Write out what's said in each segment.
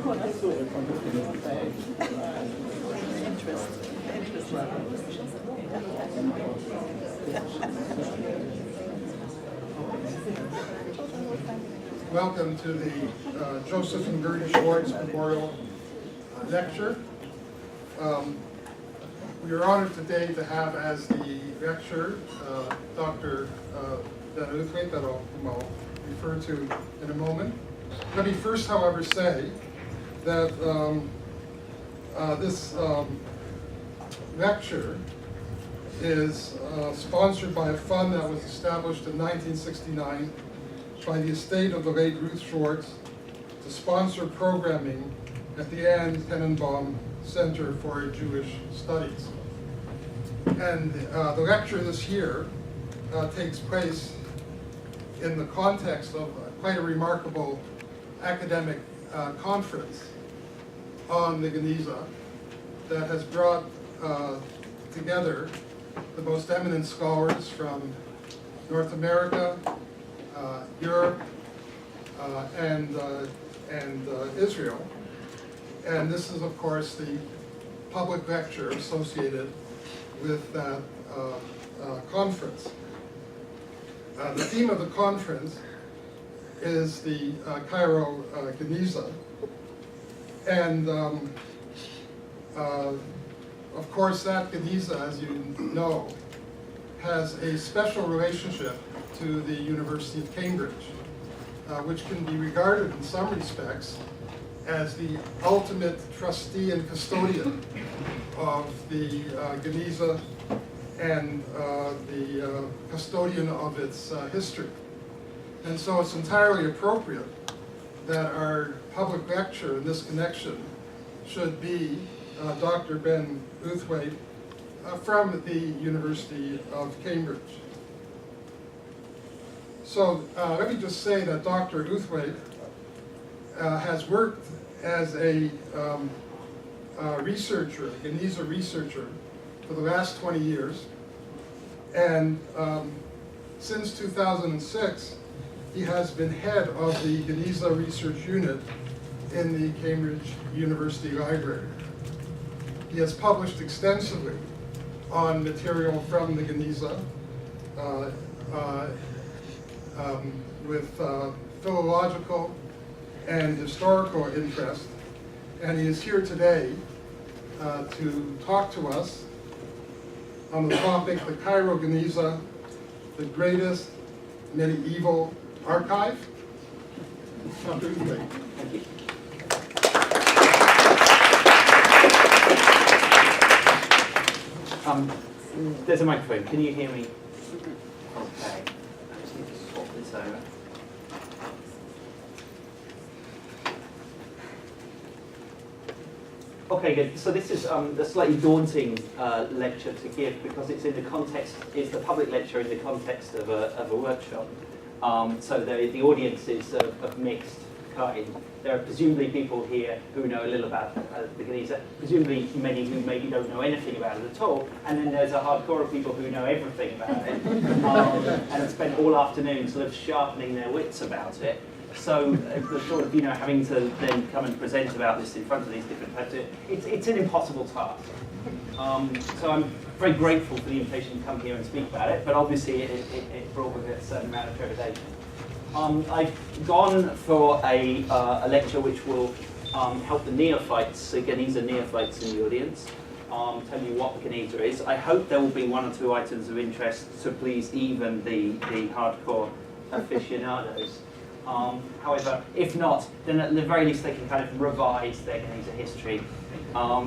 Welcome to the Joseph and Gertie Schwartz Memorial Lecture. We are honored today to have as the lecturer Dr. Ben Uthwaite, whom I'll refer to in a moment. Let me first, however, say that this lecture is sponsored by a fund that was established in 1969 by the estate of the late Ruth Schwartz to sponsor programming at the Anne Tenenbaum Center for Jewish Studies. And the lecture this year takes place in the context of quite a remarkable academic conference on the Genizah that has brought together the most eminent scholars from North America, Europe, and Israel. And this is, of course, the public lecture associated with that conference. The theme of the conference is the Cairo Genizah. And of course, that Genizah, as you know, has a special relationship to the University of Cambridge, which can be regarded in some respects as the ultimate trustee and custodian of the Genizah and the custodian of its history. And so it's entirely appropriate that our public lecture in this connection should be Dr. Ben Uthwaite from the University of Cambridge. So let me just say that Dr. Uthwaite has worked as a researcher, a Genizah researcher, for the last 20 years. And since 2006, he has been head of the Genizah Research Unit in the Cambridge University Library. He has published extensively on material from the Genizah with philological and historical interest. And he is here today to talk to us on the topic, the Cairo Genizah, the greatest medieval archive. Dr. Uthwaite. Thank you. There's a microphone. Can you hear me? Okay. I just need to swap this over. Okay, good. So this is a slightly daunting lecture to give because it's in the context, it's the public lecture in the context of a workshop. So the audience is of mixed kind. There are presumably people here who know a little about the Genizah, presumably many who maybe don't know anything about it at all, and then there's a hardcore of people who know everything about it and have spent all afternoon sort of sharpening their wits about it. So the sort of, having to then come and present about this in front of these different people, it's an impossible task. So I'm very grateful for the invitation to come here and speak about it, but obviously it brought with it a certain amount of trepidation. I've gone for a lecture which will help the neophytes, the Genizah neophytes in the audience, tell you what the Genizah is. I hope there will be one or two items of interest to please even the hardcore aficionados. However, if not, then at the very least they can kind of revise their Genizah history.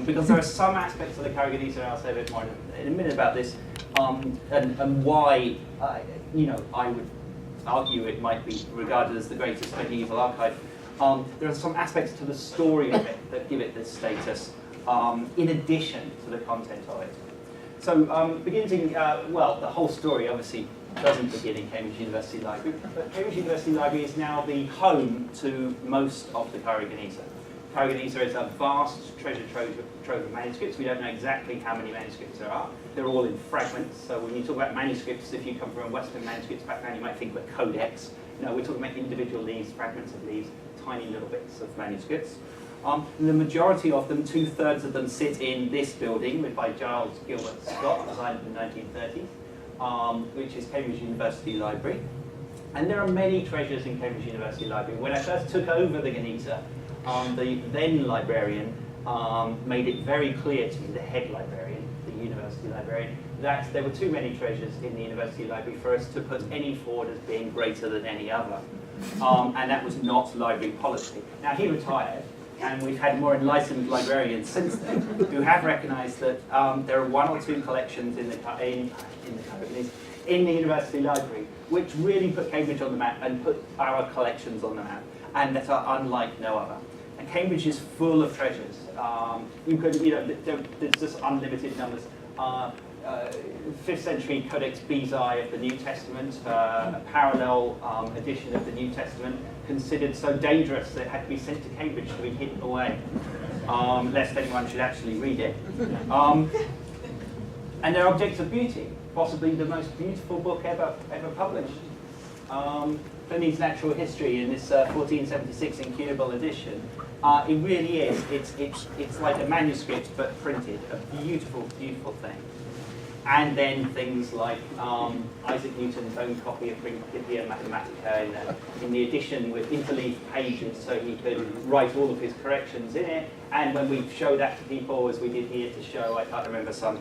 Because there are some aspects of the Cairo Genizah, and I'll say a bit more in a minute about this, and why, I would argue it might be regarded as the greatest medieval archive. There are some aspects to the story of it that give it this status, in addition to the content of it. So beginning, well, the whole story obviously doesn't begin in Cambridge University Library, but Cambridge University Library is now the home to most of the Cairo Genizah. Cairo Genizah is a vast treasure trove of manuscripts. We don't know exactly how many manuscripts there are. They're all in fragments, so when you talk about manuscripts, if you come from a Western manuscripts background, you might think of a codex. No, we're talking about individual leaves, fragments of leaves, tiny little bits of manuscripts. And the majority of them, 2/3 of them, sit in this building by Giles Gilbert Scott, designed in the 1930s, which is Cambridge University Library. And there are many treasures in Cambridge University Library. When I first took over the Genizah, the then librarian made it very clear to me, the head librarian, the university librarian, that there were too many treasures in the university library for us to put any forward as being greater than any other. And that was not library policy. Now, he retired, and we've had more enlightened librarians since then who have recognised that there are one or two collections in the university library which really put Cambridge on the map and put our collections on the map, and that are unlike no other. And Cambridge is full of treasures. There's just unlimited numbers. 5th century Codex Bezae of the New Testament, a parallel edition of the New Testament, considered so dangerous that it had to be sent to Cambridge to be hidden away, lest anyone should actually read it. And they're objects of beauty, possibly the most beautiful book ever published. Pliny's Natural History in this 1476 incunable edition. It really is. It's like a manuscript but printed. A beautiful, beautiful thing. And then things like Isaac Newton's own copy of Principia Mathematica in the edition with interleaved pages, so he could write all of his corrections in it. And when we show that to people, as we did here to show, I can't remember, some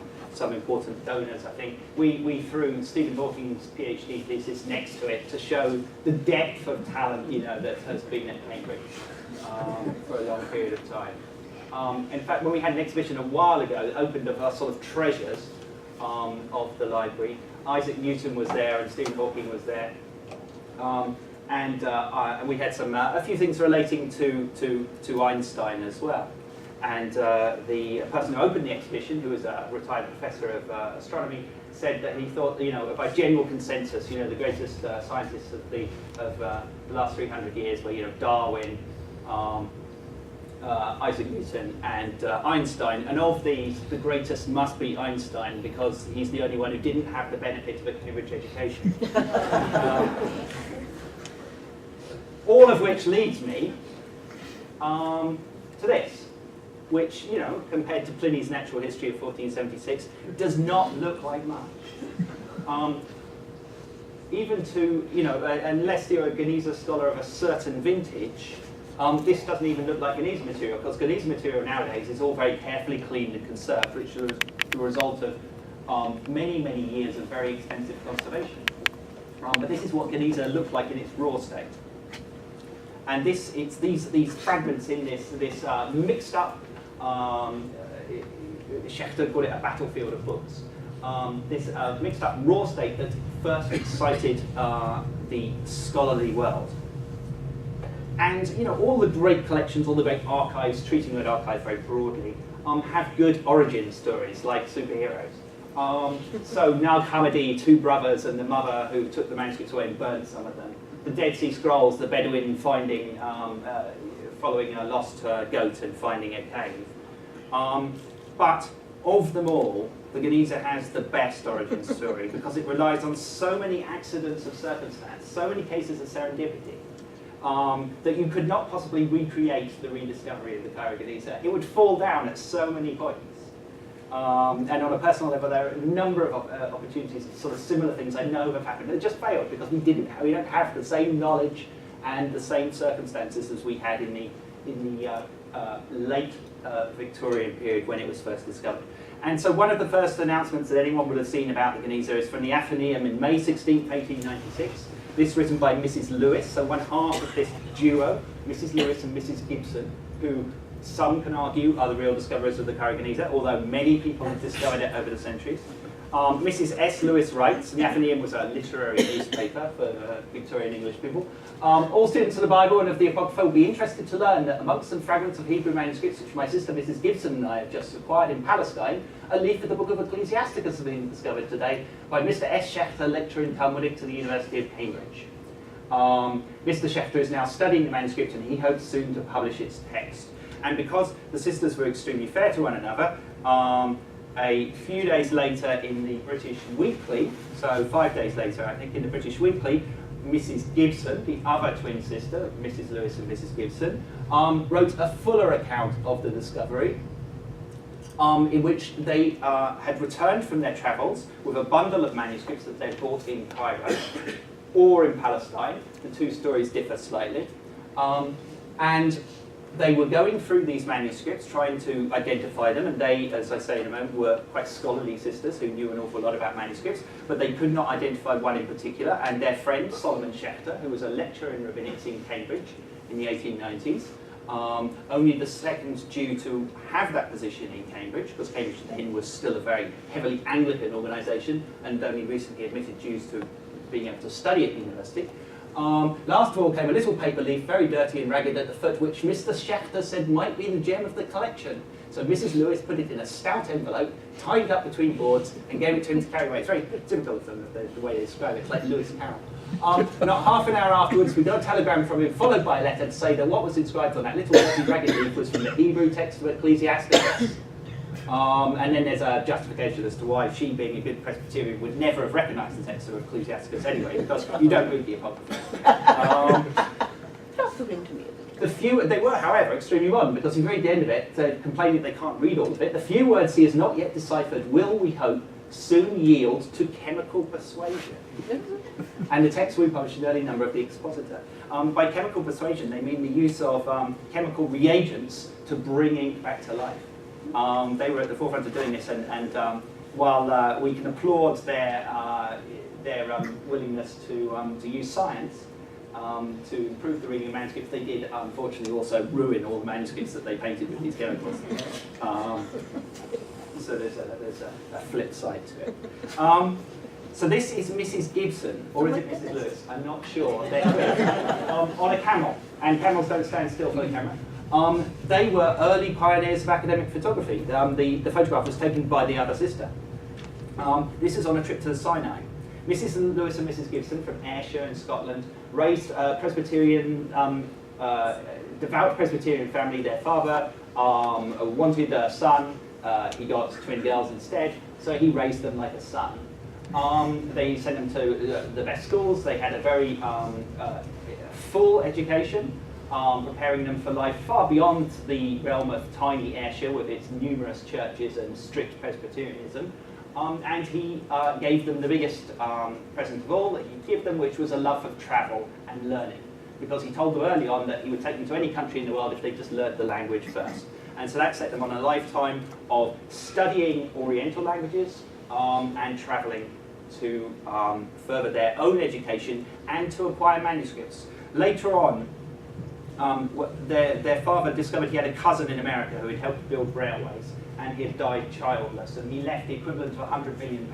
important donors, I think, we threw Stephen Hawking's PhD thesis next to it to show the depth of talent, that has been at Cambridge for a long period of time. In fact, when we had an exhibition a while ago that opened of our sort of treasures of the library, Isaac Newton was there and Stephen Hawking was there. And we had a few things relating to Einstein as well. And the person who opened the exhibition, who was a retired professor of astronomy, said that he thought, by general consensus, the greatest scientists of the last 300 years were, Darwin, Isaac Newton, and Einstein. And of these, the greatest must be Einstein, because he's the only one who didn't have the benefit of a Cambridge education. All of which leads me to this, which, compared to Pliny's Natural History of 1476, does not look like much. Even to, unless you're a Genizah scholar of a certain vintage, this doesn't even look like Genizah material, because Genizah material nowadays is all very carefully cleaned and conserved, which is the result of many, many years of very extensive conservation. But this is what Genizah looked like in its raw state. And it's these fragments in this mixed up, Schechter called it a battlefield of books. This mixed up raw state that first excited the scholarly world. And all the great collections, all the great archives, treating the archive very broadly, have good origin stories like superheroes. So Nag Hammadi, two brothers, and the mother who took the manuscripts away and burned some of them. The Dead Sea Scrolls, the Bedouin following a lost goat and finding a cave. But of them all, the Genizah has the best origin story because it relies on so many accidents of circumstance, so many cases of serendipity, that you could not possibly recreate the rediscovery of the Cairo Genizah. It would fall down at so many points. And on a personal level, there are a number of opportunities, sort of similar things I know have happened. They just failed because we don't have the same knowledge and the same circumstances as we had in the late Victorian period when it was first discovered. And so one of the first announcements that anyone would have seen about the Genizah is from the Athenaeum in May 16, 1896. This written by Mrs. Lewis, so one half of this duo, Mrs. Lewis and Mrs. Gibson, who some can argue are the real discoverers of the Cairo Genizah, although many people have discovered it over the centuries. Mrs. S. Lewis writes, the Athenaeum was a literary newspaper for Victorian English people. All students of the Bible and of the Apocrypha will be interested to learn that amongst some fragments of Hebrew manuscripts which my sister Mrs. Gibson and I have just acquired in Palestine, a leaf of the Book of Ecclesiasticus has been discovered today by Mr. S. Schechter, lecturer in Talmudic to the University of Cambridge. Mr. Schechter is now studying the manuscript and he hopes soon to publish its text. And because the sisters were extremely fair to one another, a few days later in the British Weekly, so 5 days later I think in the British Weekly, Mrs. Gibson, the other twin sister, Mrs. Lewis and Mrs. Gibson, wrote a fuller account of the discovery, in which they had returned from their travels with a bundle of manuscripts that they'd bought in Cairo or in Palestine. The two stories differ slightly. And they were going through these manuscripts, trying to identify them, and they, as I say in a moment, were quite scholarly sisters who knew an awful lot about manuscripts, but they could not identify one in particular, and their friend, Solomon Schechter, who was a lecturer in rabbinics in Cambridge in the 1890s, only the second Jew to have that position in Cambridge, because Cambridge then was still a very heavily Anglican organisation, and only recently admitted Jews to being able to study at university. Last of all came a little paper leaf, very dirty and ragged at the foot, which Mr. Schechter said might be the gem of the collection. So Mrs. Lewis put it in a stout envelope, tied it up between boards, and gave it to him to carry away. It's very typical of them, the way they describe it. It's like Lewis Carroll. Not half an hour afterwards, we got a telegram from him, followed by a letter to say that what was inscribed on that little dirty ragged leaf was from the Hebrew text of Ecclesiasticus. And then there's a justification as to why she, being a good Presbyterian, would never have recognised the text of Ecclesiasticus anyway, because you don't read the Apocrypha. Just to me. They were, however, extremely modern, because he read the end of it, complaining they can't read all of it. The few words he has not yet deciphered will, we hope, soon yield to chemical persuasion. And the text we published an early number of the Expositor. By chemical persuasion, they mean the use of chemical reagents to bring ink back to life. They were at the forefront of doing this, and while we can applaud their willingness to use science to improve the reading of manuscripts, they did unfortunately also ruin all the manuscripts that they painted with these chemicals. So there's a flip side to it. So this is Mrs. Gibson, or is it Mrs. Lewis? I'm not sure. They're on a camel, and camels don't stand still for the camera. They were early pioneers of academic photography. The photograph was taken by the other sister. This is on a trip to the Sinai. Mrs. Lewis and Mrs. Gibson from Ayrshire in Scotland raised a Presbyterian, devout Presbyterian family. Their father wanted a son. He got twin girls instead, so he raised them like a son. They sent them to the best schools. They had a very full education, preparing them for life far beyond the realm of tiny Ayrshire with its numerous churches and strict Presbyterianism. And he gave them the biggest present of all that he could give them, which was a love of travel and learning. Because he told them early on that he would take them to any country in the world if they just learned the language first. And so that set them on a lifetime of studying Oriental languages and traveling to further their own education and to acquire manuscripts. Later on, their father discovered he had a cousin in America who had helped build railways, and he had died childless, and he left the equivalent of £100 million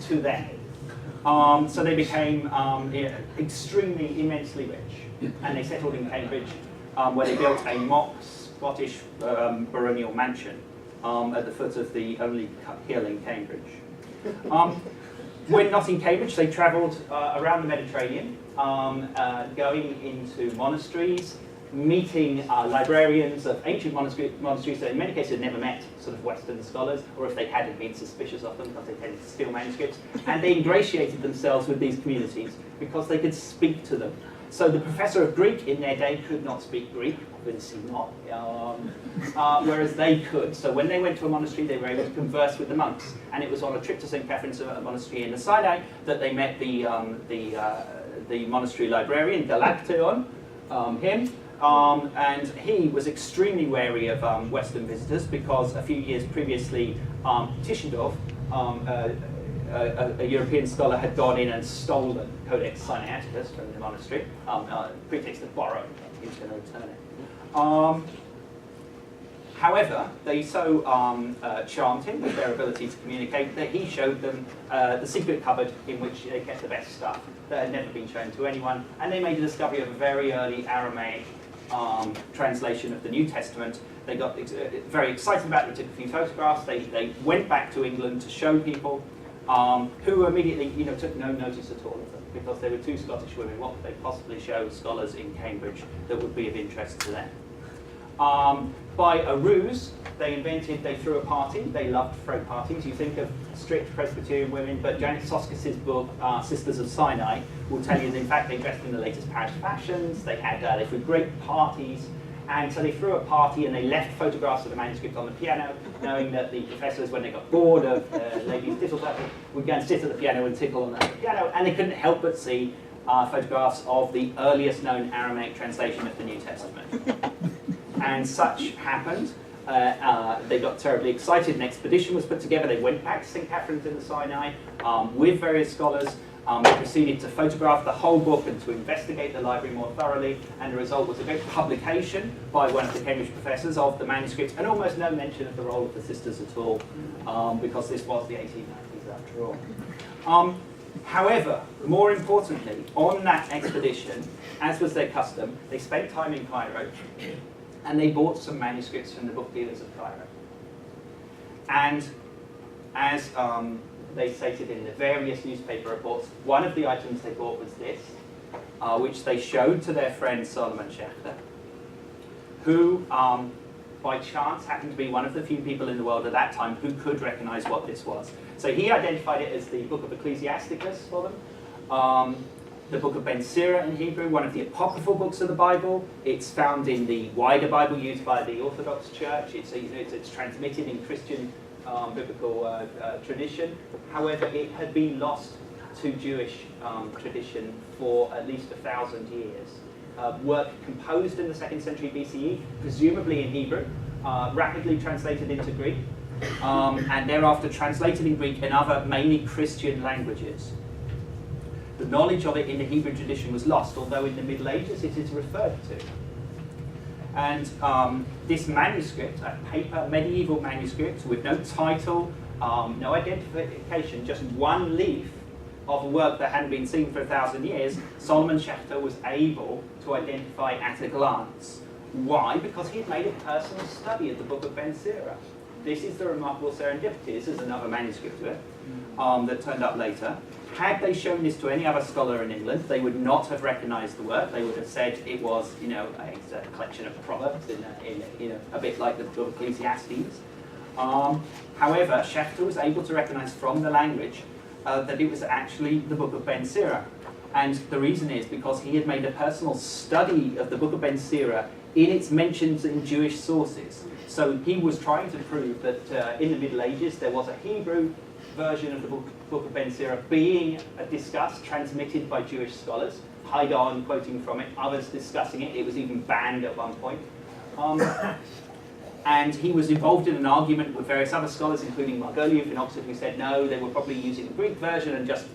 to them. So they became extremely, immensely rich, and they settled in Cambridge, where they built a mock Scottish baronial mansion at the foot of the only hill in Cambridge. When not in Cambridge, they travelled around the Mediterranean, going into monasteries, meeting librarians of ancient monasteries that in many cases had never met sort of Western scholars, or if they had been suspicious of them because they tended to steal manuscripts, and they ingratiated themselves with these communities because they could speak to them. So the professor of Greek in their day could not speak Greek, obviously not, whereas they could. So when they went to a monastery, they were able to converse with the monks. And it was on a trip to St. Catherine's, a monastery in the Sinai, that they met the monastery librarian, Galacteon, him. And he was extremely wary of Western visitors because a few years previously, Tischendorf, a European scholar, had gone in and stolen Codex Sinaiticus from the monastery, pretext of borrowing. He was going to return it. However, they so charmed him with their ability to communicate that he showed them the secret cupboard in which they kept the best stuff that had never been shown to anyone, and they made a discovery of a very early Aramaic translation of the New Testament. They got very excited about it, they took a few photographs, they went back to England to show people, who immediately took no notice at all of them, because they were two Scottish women. What could they possibly show scholars in Cambridge that would be of interest to them? By a ruse, they threw a party. They loved to throw parties. You think of strict Presbyterian women, but Janet Soskis's book, Sisters of Sinai, will tell you that in fact they dressed in the latest parish fashions. They threw great parties. And so they threw a party and they left photographs of the manuscript on the piano, knowing that the professors, when they got bored of ladies' tittle tapping, would go and sit at the piano and tickle on the piano, and they couldn't help but see photographs of the earliest known Aramaic translation of the New Testament. And such happened. They got terribly excited. An expedition was put together. They went back to St. Catherine's in the Sinai with various scholars. They proceeded to photograph the whole book and to investigate the library more thoroughly, and the result was a great publication by one of the Cambridge professors of the manuscript, and almost no mention of the role of the sisters at all, because this was the 1890s after all. However, more importantly, on that expedition, as was their custom, they spent time in Cairo, and they bought some manuscripts from the book dealers of Cairo. And as they stated in the various newspaper reports, one of the items they bought was this, which they showed to their friend Solomon Schechter, who by chance happened to be one of the few people in the world at that time who could recognize what this was. So he identified it as the book of Ecclesiasticus for them, the book of Ben Sira in Hebrew, one of the apocryphal books of the Bible. It's found in the wider Bible used by the Orthodox Church. It's transmitted in Christian biblical tradition. However, it had been lost to Jewish tradition for at least 1,000 years. Work composed in the 2nd century BCE, presumably in Hebrew, rapidly translated into Greek, and thereafter translated in Greek and other mainly Christian languages. The knowledge of it in the Hebrew tradition was lost, although in the Middle Ages it is referred to. And this manuscript, a paper medieval manuscript with no title, no identification, just one leaf of a work that hadn't been seen for 1,000 years, Solomon Schechter was able to identify at a glance. Why? Because he had made a personal study of the book of Ben Sira. This is the remarkable serendipity. This is another manuscript of it that turned up later. Had they shown this to any other scholar in England, they would not have recognised the work. They would have said it was, a collection of proverbs, a bit like the book of Ecclesiastes. However, Schechter was able to recognise from the language that it was actually the book of Ben Sira. And the reason is because he had made a personal study of the book of Ben Sira in its mentions in Jewish sources. So he was trying to prove that in the Middle Ages there was a Hebrew version of the book of Ben Sira being discussed, transmitted by Jewish scholars. Haidar quoting from it, others discussing it. It was even banned at one point. And he was involved in an argument with various other scholars, including Margoliouth in Oxford, who said no, they were probably using the Greek version and just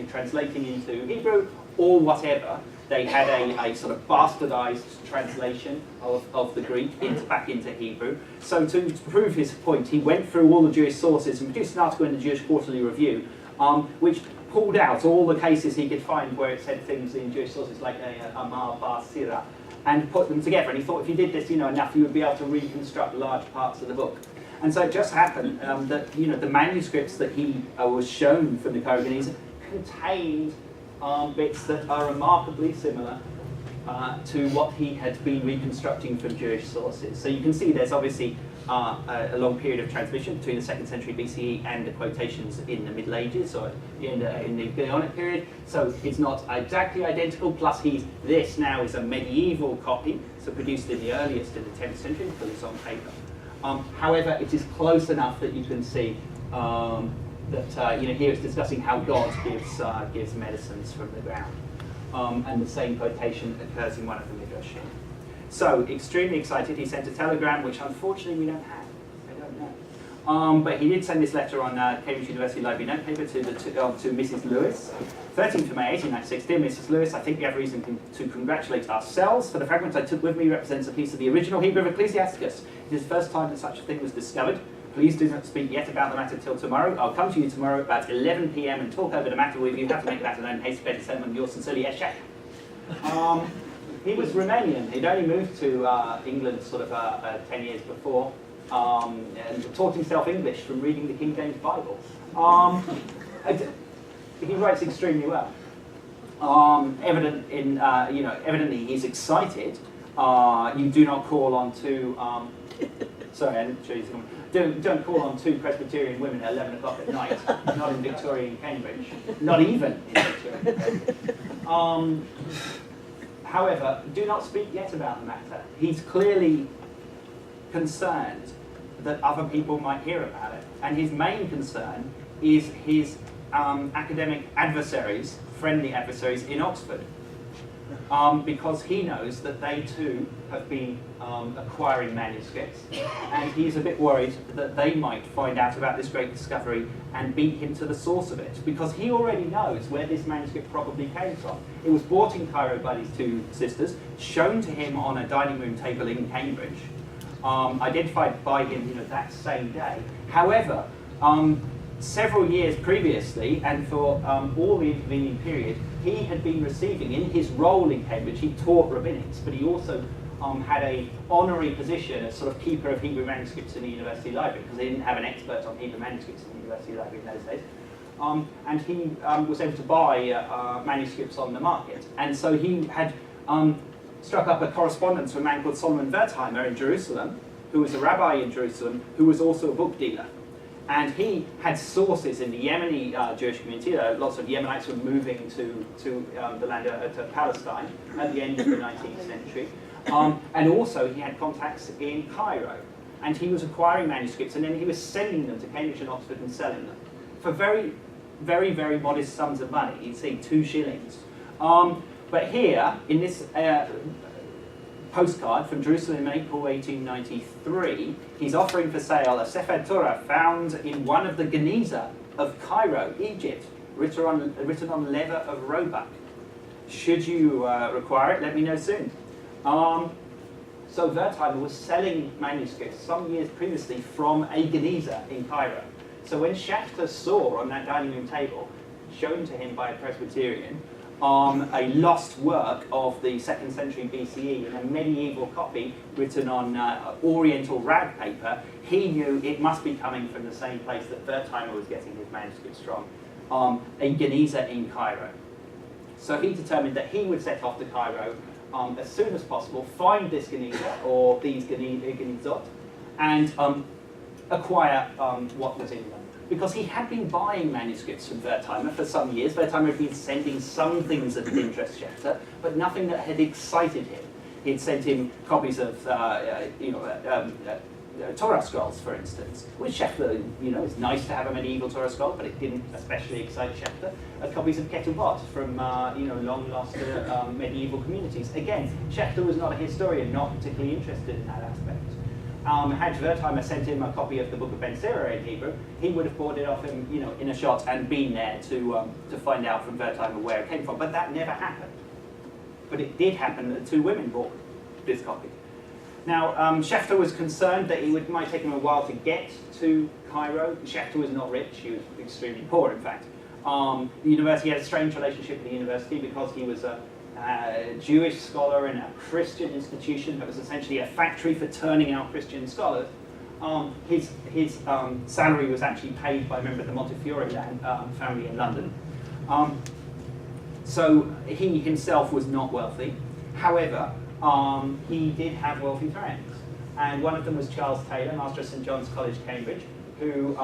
translating into Hebrew, or whatever. They had a sort of bastardized translation of the Greek back into Hebrew. So to prove his point, he went through all the Jewish sources and produced an article in the Jewish Quarterly Review, which pulled out all the cases he could find where it said things in Jewish sources like Amar Bar Sira, and put them together. And he thought if you did this, enough, you would be able to reconstruct large parts of the book. And so it just happened that the manuscripts that he was shown from the Friedberg Genizah contained bits that are remarkably similar to what he had been reconstructing from Jewish sources. So you can see there's obviously a long period of transmission between the 2nd century BCE and the quotations in the Middle Ages or in the Bionic period. So it's not exactly identical, plus this now is a medieval copy, so produced in the earliest in the 10th century because it's on paper. However, it is close enough that you can see that here it's discussing how God gives medicines from the ground. And the same quotation occurs in one of the Midrashim. So, extremely excited, he sent a telegram, which unfortunately we don't have. I don't know. But he did send this letter on Cambridge University Library note paper to Mrs. Lewis. 13th of May 1896, dear Mrs. Lewis, I think we have reason to congratulate ourselves, for the fragment I took with me represents a piece of the original Hebrew of Ecclesiasticus. It is the first time that such a thing was discovered. Please do not speak yet about the matter till tomorrow. I'll come to you tomorrow about 11 p.m. and talk over the matter with you. Have to make that known. Haste, better send yours sincerely, Eshek. He was Romanian. He'd only moved to England sort of 10 years before and taught himself English from reading the King James Bible. He writes extremely well. Evidently he's excited You do not call on two, sorry, I didn't show you something. Don't call on two Presbyterian women at 11 o'clock at night, not in Victorian Cambridge, not even in Victorian Cambridge. However, do not speak yet about the matter. He's clearly concerned that other people might hear about it. And his main concern is his academic adversaries, friendly adversaries in Oxford, because he knows that they too have been acquiring manuscripts, and he's a bit worried that they might find out about this great discovery and beat him to the source of it, because he already knows where this manuscript probably came from. It was brought in Cairo by these two sisters, shown to him on a dining room table in Cambridge, identified by him that same day. However, several years previously, and for all the intervening period, he had been receiving, in his role in Cambridge, he taught rabbinics, but he also had an honorary position as sort of keeper of Hebrew manuscripts in the university library, because they didn't have an expert on Hebrew manuscripts in the university library in those days. And he was able to buy manuscripts on the market. And so he had struck up a correspondence with a man called Solomon Wertheimer in Jerusalem, who was a rabbi in Jerusalem, who was also a book dealer. And he had sources in the Yemeni Jewish community. Lots of Yemenites were moving to the land, to Palestine at the end of the 19th century. And also he had contacts in Cairo. And he was acquiring manuscripts, and then he was sending them to Cambridge and Oxford and selling them for very, very, very modest sums of money. You'd say 2 shillings. But here, in this postcard from Jerusalem in April 1893, he's offering for sale a Sefer Torah found in one of the Genizah of Cairo, Egypt, written on leather of roebuck. Should you require it, let me know soon. So Wertheimer was selling manuscripts some years previously from a Genizah in Cairo. So when Schachter saw on that dining room table, shown to him by a Presbyterian, a lost work of the 2nd century BCE in a medieval copy written on Oriental rag paper, he knew it must be coming from the same place that Wertheimer was getting his manuscripts from, a Genizah in Cairo. So he determined that he would set off to Cairo as soon as possible, find this Genizah or these Genizot, and acquire what was in them. Because he had been buying manuscripts from Wertheimer for some years. Wertheimer had been sending some things that had interested Schachter, but nothing that had excited him. He'd sent him copies of Torah scrolls, for instance, which Schachter, it's nice to have a medieval Torah scroll, but it didn't especially excite Schachter. Copies of Ketubot from long-lost medieval communities. Again, Schachter was not a historian, not particularly interested in that aspect. Had Wertheimer sent him a copy of the Book of Ben Sira in Hebrew, he would have bought it off him, in a shot and been there to find out from Wertheimer where it came from. But that never happened. But it did happen that 2 women bought this copy. Now, Schachter was concerned that it might take him a while to get to Cairo. Schachter was not rich; he was extremely poor, in fact. The university had a strange relationship with the university because he was a Jewish scholar in a Christian institution that was essentially a factory for turning out Christian scholars. His salary was actually paid by a member of the Montefiore family in London. So he himself was not wealthy. However, he did have wealthy friends. And one of them was Charles Taylor, master of St. John's College, Cambridge, who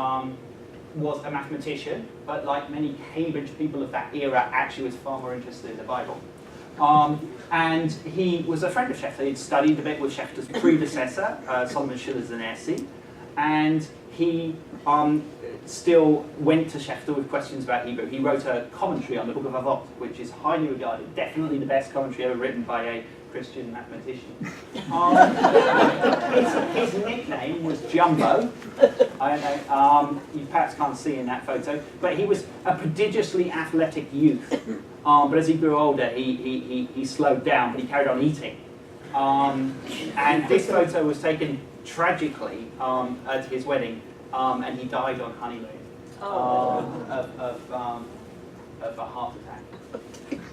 was a mathematician, but like many Cambridge people of that era, actually was far more interested in the Bible. And he was a friend of Schachter. He'd studied a bit with Schachter's predecessor, Solomon Schiller's Zanesi, and he still went to Schachter with questions about Hebrew. He wrote a commentary on the Book of Avot, which is highly regarded, definitely the best commentary ever written by a Christian mathematician. His nickname was Jumbo. I don't know, you perhaps can't see in that photo, but he was a prodigiously athletic youth. But as he grew older, he slowed down, but he carried on eating. And this photo was taken tragically at his wedding, and he died on honeymoon of a heart attack.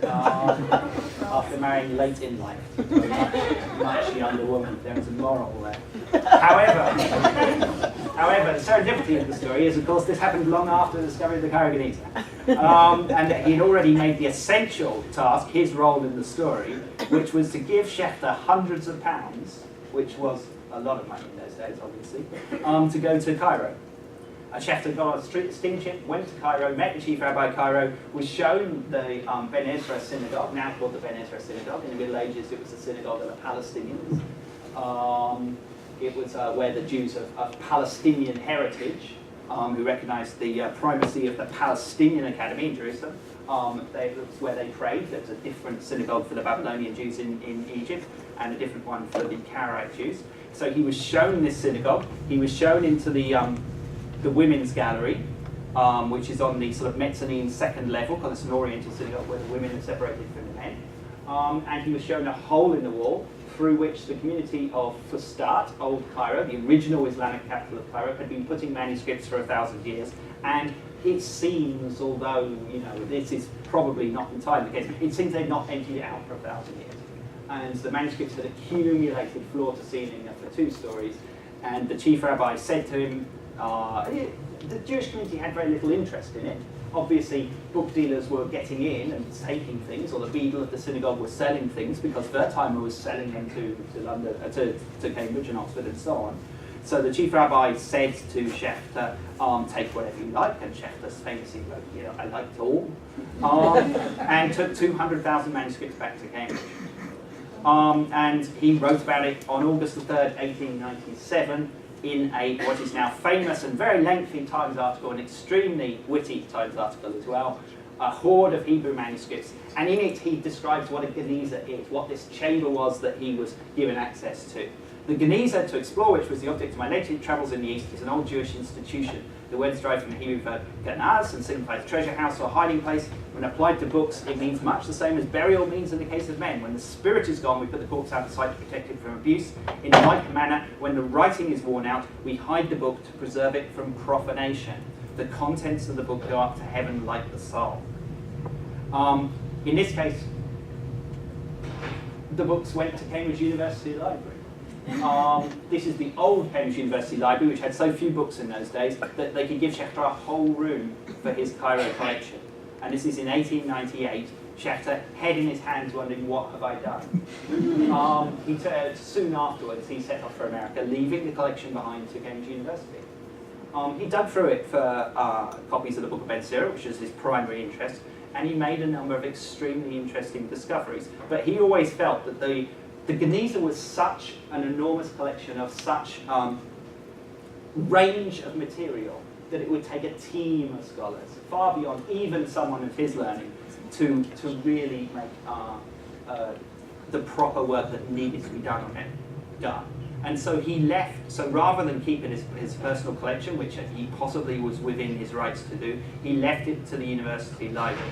After marrying late in life, much younger woman. There was a moral there. However, However, the serendipity of the story is, of course, this happened long after the discovery of the Cairo Genizah. And he'd already made the essential task, his role in the story, which was to give Schechter hundreds of pounds, which was a lot of money in those days, obviously, to go to Cairo. Schechter got a steamship, went to Cairo, met the chief rabbi of Cairo, was shown the Ben Ezra synagogue, now called the Ben Ezra synagogue. In the Middle Ages, it was the synagogue of the Palestinians. It was where the Jews of Palestinian heritage, who recognized the primacy of the Palestinian Academy in Jerusalem, it was where they prayed. There was a different synagogue for the Babylonian Jews in Egypt and a different one for the Karaite Jews. So he was shown this synagogue. He was shown into the women's gallery, which is on the sort of mezzanine second level, because it's an Oriental synagogue where the women are separated from the men. And he was shown a hole in the wall through which the community of Fustat, Old Cairo, the original Islamic capital of Cairo, had been putting manuscripts for 1,000 years. And it seems, although this is probably not entirely the case, it seems they'd not emptied it out for 1,000 years. And the manuscripts had accumulated floor to ceiling for 2 stories. And the chief rabbi said to him, the Jewish community had very little interest in it. Obviously, book dealers were getting in and taking things, or the beadle of the synagogue was selling things because Wertheimer was selling them to London, to Cambridge and Oxford and so on. So the chief rabbi said to Schechter, take whatever you like, and Schechter famously wrote, I liked all, and took 200,000 manuscripts back to Cambridge. And he wrote about it on August the 3rd, 1897, in what is now famous and very lengthy Times article, an extremely witty Times article as well, a hoard of Hebrew manuscripts. And in it he describes what a Genizah is, what this chamber was that he was given access to. The Genizah to explore, which was the object of my later travels in the East, is an old Jewish institution. The word is derived from the Hebrew verb Genaz and signifies treasure house or hiding place. When applied to books, it means much the same as burial means in the case of men. When the spirit is gone, we put the corpse out of sight to protect it from abuse. In like manner, when the writing is worn out, we hide the book to preserve it from profanation. The contents of the book go up to heaven like the soul. In this case, the books went to Cambridge University Library. This is the old Cambridge University Library, which had so few books in those days that they could give Schechter a whole room for his Cairo collection. And this is in 1898. Schechter, head in his hands, wondering, what have I done? Soon afterwards, he set off for America, leaving the collection behind to Cambridge University. He dug through it for copies of the Book of Ben Sira, which is his primary interest, and he made a number of extremely interesting discoveries. But he always felt that the Genizah was such an enormous collection of such range of material that it would take a team of scholars, far beyond even someone of his learning, to really make the proper work that needed to be done on it done. And so he left, so rather than keep it his personal collection, which he possibly was within his rights to do, he left it to the university library.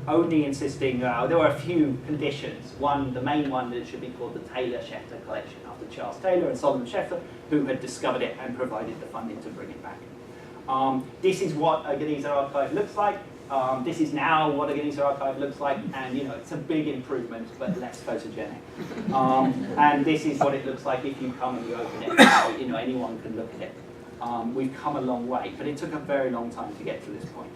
Only insisting, there were a few conditions. One, the main one, that it should be called the Taylor-Schechter collection, after Charles Taylor and Solomon Schechter, who had discovered it and provided the funding to bring it back. This is what a Genizah archive looks like. This is now what a Genizah archive looks like, and it's a big improvement, but less photogenic. And this is what it looks like if you come and you open it. So, anyone can look at it. We've come a long way, but it took a very long time to get to this point.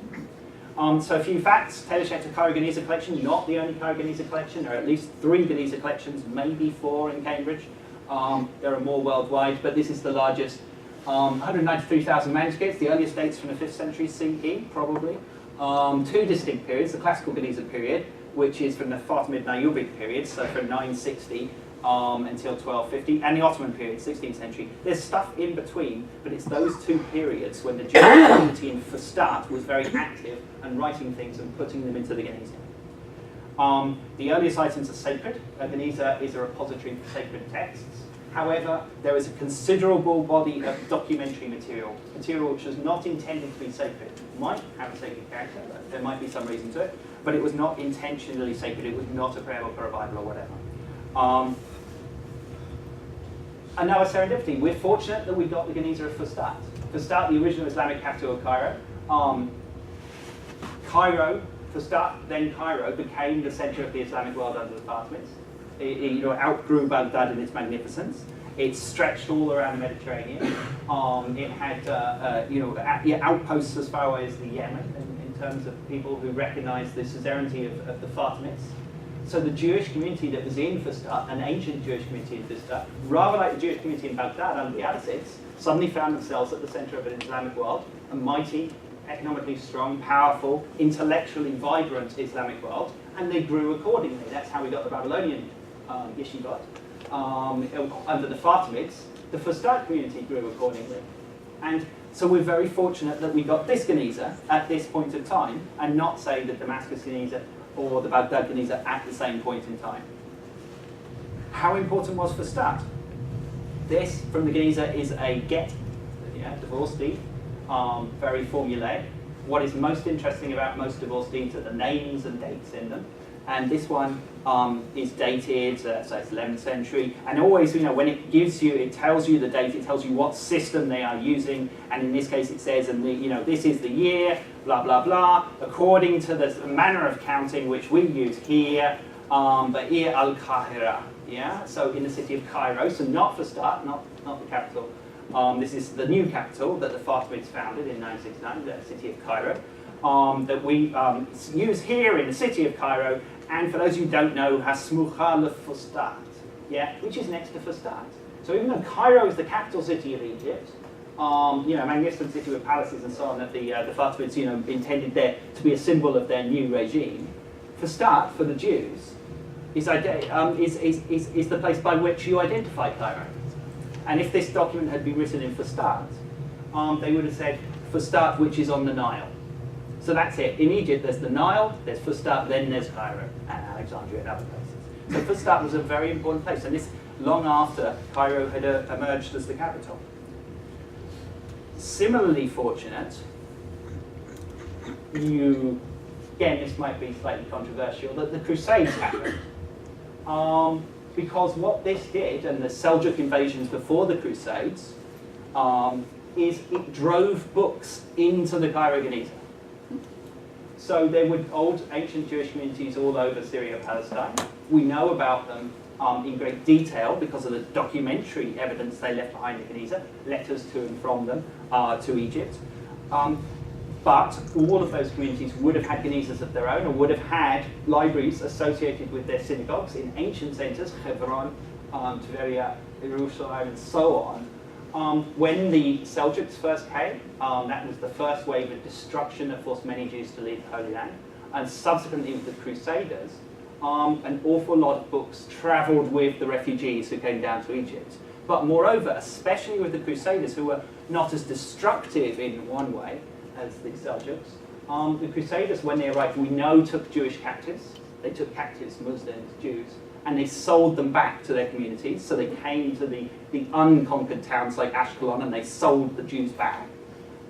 So a few facts. Taylor Schechter Cairo Genizah collection, not the only Cairo Genizah collection. There are at least 3 Genizah collections, maybe 4 in Cambridge. There are more worldwide, but this is the largest. 193,000 manuscripts, the earliest dates from the 5th century CE, probably. 2 distinct periods, the classical Genizah period, which is from the Fatimid Nayubic period, so from 960 until 1250, and the Ottoman period, 16th century. There's stuff in between, but it's those 2 periods when the Jewish community in Fustat was very active and writing things and putting them into the Genizah. The earliest items are sacred. A Genizah is a repository for sacred texts. However, there is a considerable body of documentary material which was not intended to be sacred. It might have a sacred character, there might be some reason to it, but it was not intentionally sacred. It was not a prayer book or a Bible or whatever. And now a serendipity. We're fortunate that we got the Genizah of Fustat. Fustat, the original Islamic capital of Cairo. Fustat, then Cairo, became the center of the Islamic world under the Fatimids. It outgrew Baghdad in its magnificence. It's stretched all around the Mediterranean. It had outposts as far away as the Yemen in terms of people who recognized the suzerainty of the Fatimids. So the Jewish community that was in Fustat, an ancient Jewish community in Fustat, rather like the Jewish community in Baghdad under the Abbasids, suddenly found themselves at the center of an Islamic world, a mighty, economically strong, powerful, intellectually vibrant Islamic world, and they grew accordingly. That's how we got the Babylonian yeshivot. Under the Fatimids, the Fustat community grew accordingly. And so we're very fortunate that we got this Genizah at this point of time, and not, say, the Damascus Genizah or the Baghdad Genizah at the same point in time. How important was Fustat? This, from the Genizah, is a get, divorce deed, very formulaic. What is most interesting about most divorce deeds are the names and dates in them. And this one is dated, so it's 11th century. And always, when it gives you, it tells you the date, it tells you what system they are using. And in this case, it says, this is the year, blah, blah, blah, according to the manner of counting which we use here, Ba'ir al-Qahira. Yeah, so in the city of Cairo, so not Fustat, not the capital. This is the new capital that the Fatimids founded in 969, the city of Cairo, that we use here in the city of Cairo. And for those who don't know, Hasmucha le-Fustat, which is next to Fustat. So even though Cairo is the capital city of Egypt, magnificent city with palaces and so on, that the Fatimids, intended there to be a symbol of their new regime, Fustat, for the Jews, is the place by which you identify Cairo. And if this document had been written in Fustat, they would have said Fustat, which is on the Nile. So that's it. In Egypt, there's the Nile, there's Fustat, then there's Cairo, and Alexandria and other places. So Fustat was a very important place, and this long after Cairo had emerged as the capital. Similarly fortunate, again, this might be slightly controversial, that the Crusades happened. Because what this did, and the Seljuk invasions before the Crusades, is it drove books into the Cairo Genizah. So there were old ancient Jewish communities all over Syria and Palestine. We know about them in great detail because of the documentary evidence they left behind in Genizah, letters to and from them to Egypt. But all of those communities would have had Genizahs of their own, or would have had libraries associated with their synagogues in ancient centers, Hebron, Tveria, Jerusalem, and so on. When the Seljuks first came, that was the first wave of destruction that forced many Jews to leave the Holy Land. And subsequently with the Crusaders, an awful lot of books traveled with the refugees who came down to Egypt. But moreover, especially with the Crusaders, who were not as destructive in one way as the Seljuks, the Crusaders, when they arrived, we know took Jewish captives. They took captives, Muslims, Jews, and they sold them back to their communities. So they came to the unconquered towns like Ashkelon, and they sold the Jews back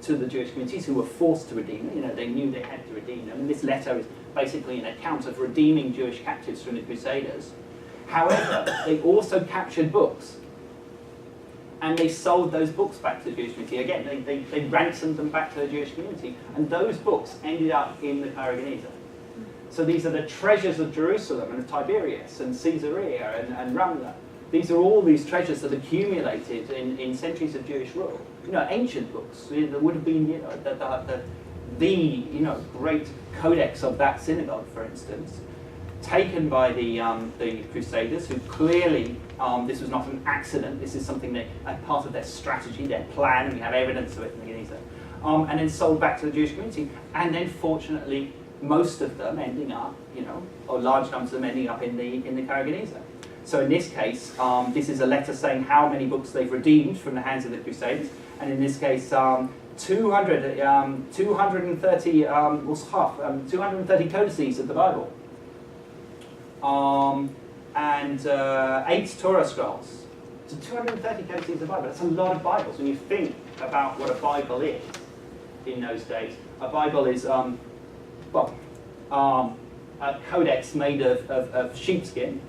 to the Jewish communities who were forced to redeem them. They knew they had to redeem them. And this letter is basically an account of redeeming Jewish captives from the Crusaders. However, they also captured books, and they sold those books back to the Jewish community. Again, they ransomed them back to the Jewish community, and those books ended up in the Cairo Genizah. So these are the treasures of Jerusalem and of Tiberias and Caesarea and Ramla. These are all these treasures that accumulated in centuries of Jewish rule. Ancient books. There would have been, the great codex of that synagogue, for instance, taken by the Crusaders, who clearly, this was not an accident. This is something that part of their strategy, their plan, and we have evidence of it in the Genizah. And then sold back to the Jewish community, and then fortunately, most of them ending up, or large numbers of them ending up in the Cairo Genizah. So in this case, this is a letter saying how many books they've redeemed from the hands of the Crusaders, and in this case, 230 mushaf, 230 codices of the Bible, and 8 Torah scrolls. So 230 codices of the Bible. That's a lot of Bibles. When you think about what a Bible is in those days, a Bible is a codex made of sheepskin.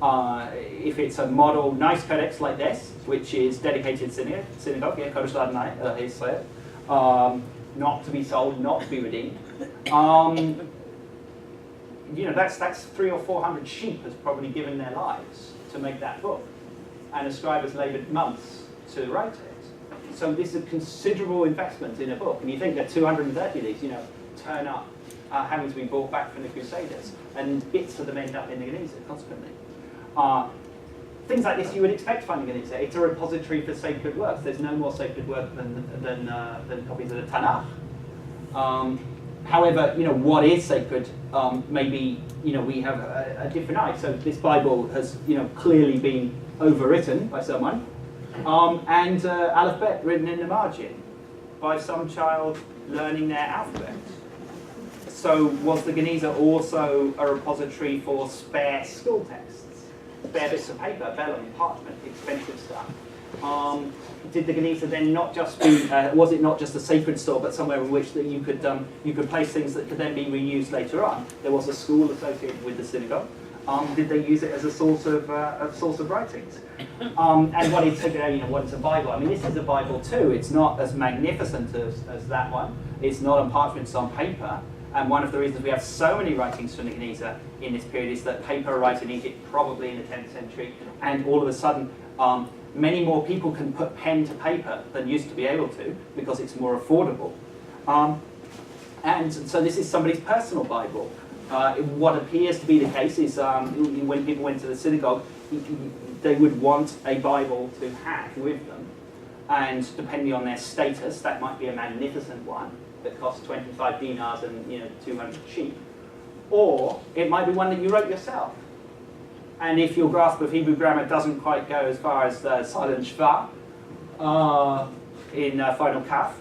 If it's a model, nice codex like this, which is dedicated synagogue, Kodesh Ladonai, Israel, not to be sold, not to be redeemed. That's 300 or 400 sheep has probably given their lives to make that book. and a scribe has laboured months to write it. So this is a considerable investment in a book. And you think that 230 of these, turn up having to be brought back from the Crusaders, and bits of them end up in the Genizah, consequently. Things like this you would expect to find in Genizah. It's a repository for sacred works. There's no more sacred work than copies of the Tanakh. However, what is sacred, maybe, we have a different eye. So this Bible has, clearly been overwritten by someone, and alphabet written in the margin by some child learning their alphabet. So was the Genizah also a repository for spare school texts, spare bits of paper, vellum, parchment, expensive stuff? Did the Genizah then not just be, was it not just a sacred store, but somewhere in which that you could place things that could then be reused later on? There was a school associated with the synagogue. Did they use it as a source of writings? And what is what is a Bible? I mean, this is a Bible too. It's not as magnificent as that one. It's not on parchment, it's on paper. And one of the reasons we have so many writings from the Genizah in this period is that paper arrived in Egypt probably in the 10th century, and all of a sudden, many more people can put pen to paper than used to be able to because it's more affordable. And so this is somebody's personal Bible. What appears to be the case is when people went to the synagogue, they would want a Bible to have with them. And depending on their status, that might be a magnificent one that costs 25 dinars and 200 sheep. Or it might be one that you wrote yourself. And if your grasp of Hebrew grammar doesn't quite go as far as silent shva in final kaf,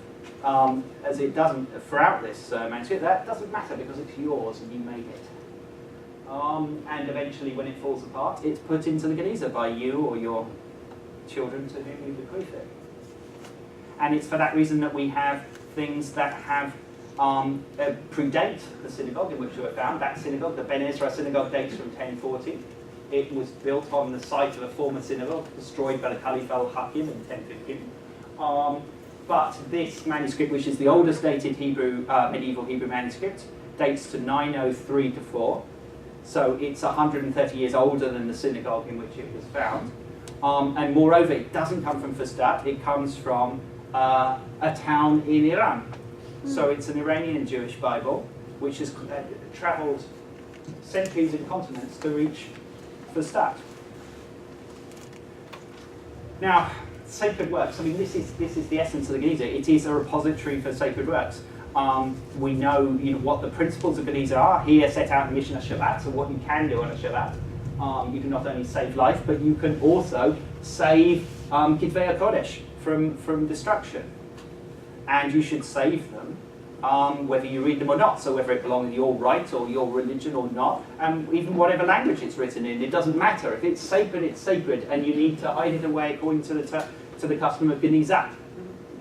as it doesn't throughout this manuscript, that doesn't matter because it's yours and you made it. And eventually, when it falls apart, it's put into the Genizah by you or your children to whom you bequeath it. And it's for that reason that we have things that have predate the synagogue in which they were found. That synagogue, the Ben Ezra synagogue, dates from 1040. It was built on the site of a former synagogue destroyed by the Caliph al-Hakim in 1015. But this manuscript, which is the oldest dated medieval Hebrew manuscript, dates to 903 to 4. So it's 130 years older than the synagogue in which it was found. And moreover, it doesn't come from Fustat, it comes from a town in Iran. So it's an Iranian Jewish Bible, which has travelled centuries and continents to reach Fustat. Now, sacred works, I mean, this is the essence of the Genizah. It is a repository for sacred works. We know, what the principles of Genizah are here set out in Mishnah Shabbat, so what you can do on a Shabbat. You can not only save life, but you can also save Kitvei HaKodesh from destruction. And you should save them, whether you read them or not, so whether it belongs to your right or your religion or not, and even whatever language it's written in, it doesn't matter. If it's sacred, and you need to hide it away according to the custom of Genizah.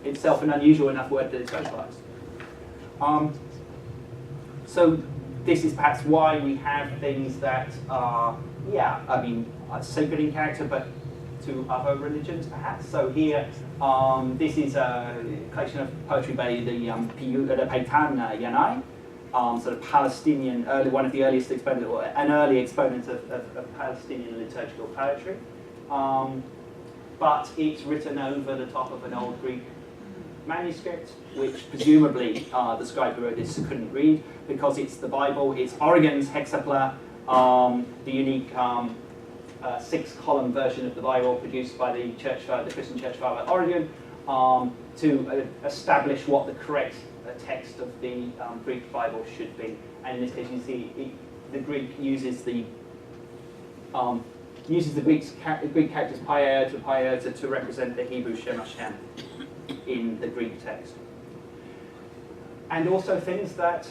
Itself an unusual enough word that it's vocalized. So this is perhaps why we have things that are, sacred in character, but to other religions perhaps. So here, this is a collection of poetry by the Peitan Yanai, sort of Palestinian, one of the earliest exponents, or an early exponent of Palestinian liturgical poetry. But it's written over the top of an old Greek manuscript, which presumably the scribe who wrote this couldn't read, because it's the Bible, it's Origen's hexapla, the unique 6-column version of the Bible produced by the Christian Church Father Origen, to establish what the correct text of the Greek Bible should be. And in this case, you see the Greek uses the Greek characters pi iota to represent the Hebrew Shem Hashem in the Greek text. And also things that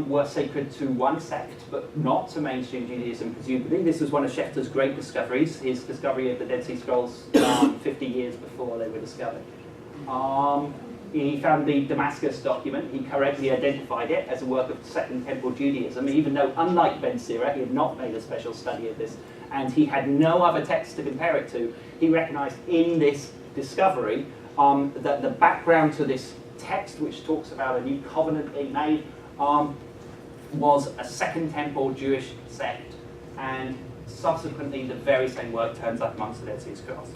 were sacred to one sect, but not to mainstream Judaism, presumably. This was one of Schechter's great discoveries, his discovery of the Dead Sea Scrolls 50 years before they were discovered. He found the Damascus document. He correctly identified it as a work of Second Temple Judaism, even though, unlike Ben Sira, he had not made a special study of this, and he had no other text to compare it to. He recognized in this discovery that the background to this text, which talks about a new covenant being made, was a Second Temple Jewish sect, and subsequently the very same work turns up amongst the Dead Sea Scrolls.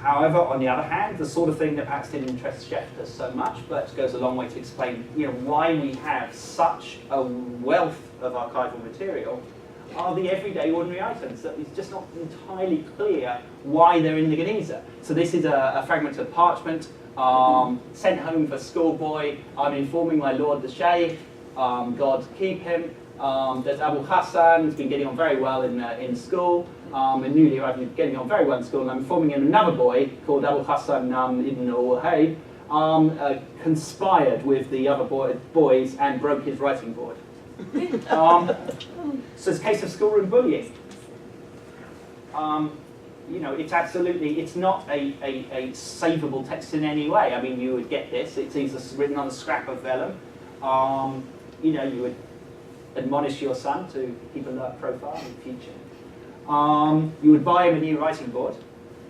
However, on the other hand, the sort of thing that perhaps didn't interest Schefter so much, but goes a long way to explain why we have such a wealth of archival material, are the everyday ordinary items that it's just not entirely clear why they're in the Genizah. So this is a fragment of parchment sent home for schoolboy. I'm informing my lord the Sheikh, God keep him. There's Abu Hassan, who's been getting on very well in school, and newly arrived, getting on very well in school, and I'm informing him another boy called Abu Hassan ibn al-Wahab conspired with the other boys and broke his writing board. So it's a case of schoolroom bullying. It's not a savable text in any way. I mean, you would get this. It's either written on a scrap of vellum. You would admonish your son to keep a low profile in the future. You would buy him a new writing board,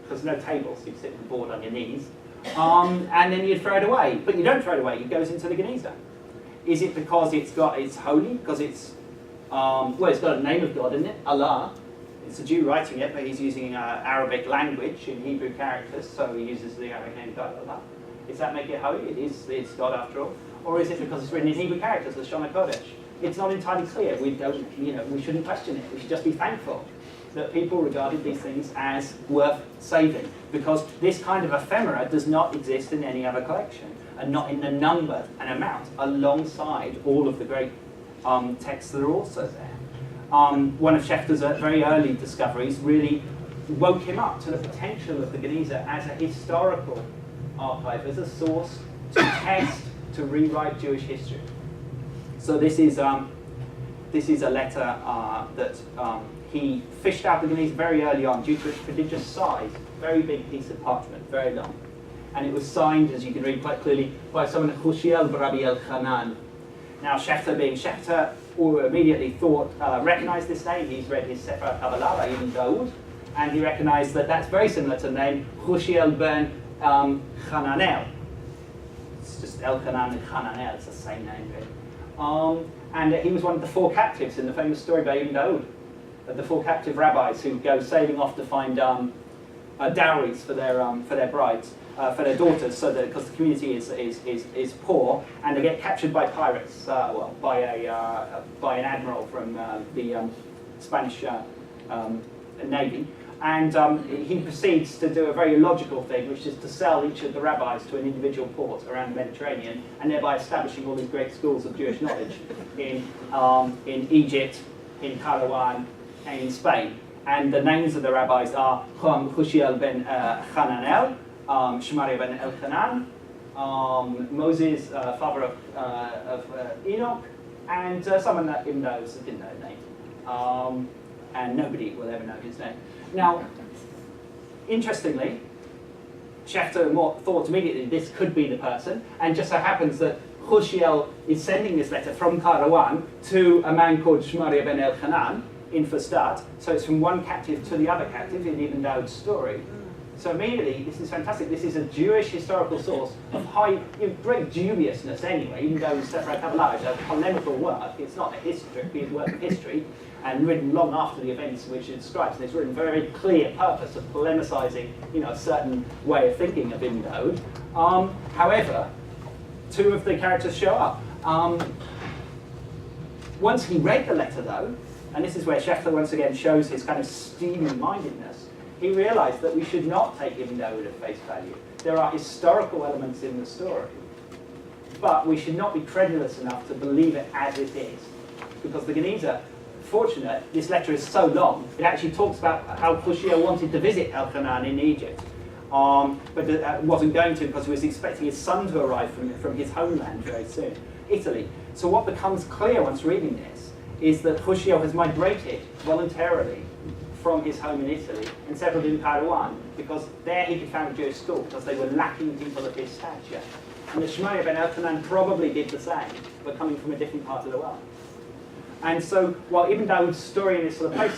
because no table, so you sit with the board on your knees. And then you'd throw it away. But you don't throw it away, it goes into the Genizah. Is it because it's holy? Because it's got a name of God in it, Allah. It's a Jew writing it, but he's using Arabic language in Hebrew characters, so he uses the Arabic name God, Allah. Does that make it holy? It's God after all. Or is it because it's written in Hebrew characters, the Shona Kodesh? It's not entirely clear. We shouldn't question it. We should just be thankful that people regarded these things as worth saving, because this kind of ephemera does not exist in any other collection, and not in the number and amount alongside all of the great texts that are also there. One of Schefter's very early discoveries really woke him up to the potential of the Genizah as a historical archive, as a source to test, to rewrite Jewish history. So this is a letter that he fished out the Genizah very early on due to its prodigious size, very big piece of parchment, very long. And it was signed, as you can read quite clearly, by someone, Hushiel Barabi el-Khanan. Now, Schefter, being Schefter, immediately recognized this name. He's read his Sefer Kabbalah, Ibn Daud, and he recognized that that's very similar to the name Hushiel ben Hananel. It's just El-Khanan and Hananel, it's the same name, really. And he was one of the four captives in the famous story by Ibn Daud, the four captive rabbis who go sailing off to find dowries for their brides, for their daughters, so that because the community is poor, and they get captured by pirates, by an admiral from the Spanish Navy, and he proceeds to do a very illogical thing, which is to sell each of the rabbis to an individual port around the Mediterranean, and thereby establishing all these great schools of Jewish knowledge in Egypt, in Karawan, and in Spain. And the names of the rabbis are Hushiel ben Hananel, Shemaria ben Elchanan, Moses, father of Enoch, and someone that Ibn knows that didn't know his name. And nobody will ever know his name. Now, interestingly, Schefter thought immediately this could be the person, and just so happens that Hushiel is sending this letter from Karawan to a man called Shemaria ben Elchanan in Fustat, so it's from one captive to the other captive in Ibn Daud's story. So immediately, this is fantastic. This is a Jewish historical source of great dubiousness anyway, even though Sefer Kabbalah is a polemical work. It's not a work of history, and written long after the events which it describes. And it's written for a very clear purpose of polemicizing, a certain way of thinking of Ibn Daud. However, two of the characters show up. Once he read the letter, though, and this is where Schefter once again shows his kind of steamy-mindedness, he realized that we should not take Ibn Daud at face value. There are historical elements in the story, but we should not be credulous enough to believe it as it is. Because the Genizah, fortunate, this letter is so long, it actually talks about how Hushiel wanted to visit Elchanan in Egypt, but wasn't going to because he was expecting his son to arrive from his homeland very soon, Italy. So what becomes clear once reading this is that Hushiel has migrated voluntarily from his home in Italy and settled in Karawan, because there he could found a Jewish school, because they were lacking people of his stature. And the Shemaria ben Elchanan probably did the same, but coming from a different part of the world. And so, while Ibn Daud's story in this sort of place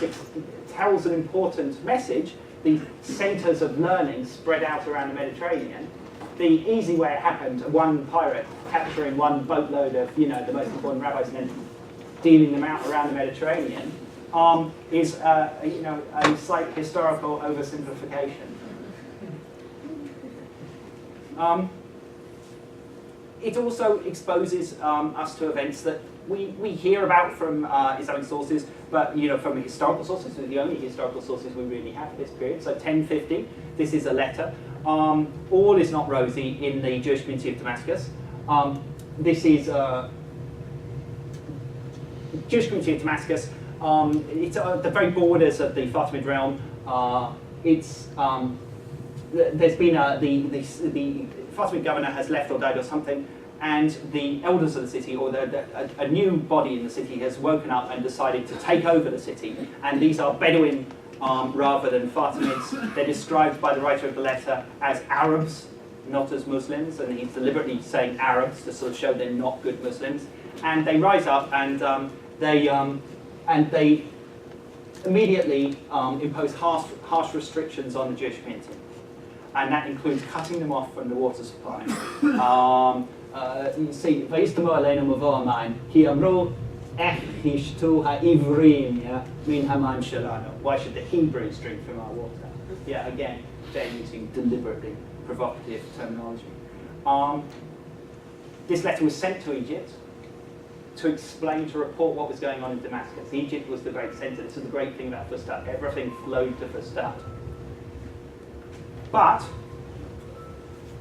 tells an important message, the centres of learning spread out around the Mediterranean, the easy way it happened, one pirate capturing one boatload of, the most important rabbis and then dealing them out around the Mediterranean, is a slight historical oversimplification. It also exposes us to events that we hear about from Islamic sources, but from historical sources. They're the only historical sources we really have for this period. So 1050, this is a letter. All is not rosy in the Jewish community of Damascus. This is Jewish community of Damascus. It's at the very borders of the Fatimid realm. There's been the Fatimid governor has left or died or something, and the elders of the city, or a new body in the city, has woken up and decided to take over the city. And these are Bedouin rather than Fatimids. They're described by the writer of the letter as Arabs, not as Muslims, and he's deliberately saying Arabs to sort of show they're not good Muslims. And they rise up and they immediately impose harsh restrictions on the Jewish community. And that includes cutting them off from the water supply. You see, "Vayistamo aleinu mavor hamayim, ki amru ech yishtu ha'ivrim min hamayim shelanu." Why should the Hebrews drink from our water? Yeah, again, they're using deliberately provocative terminology. This letter was sent to Egypt to explain, to report what was going on in Damascus. Egypt was the great centre. This is the great thing about Fustat. Everything flowed to Fustat. But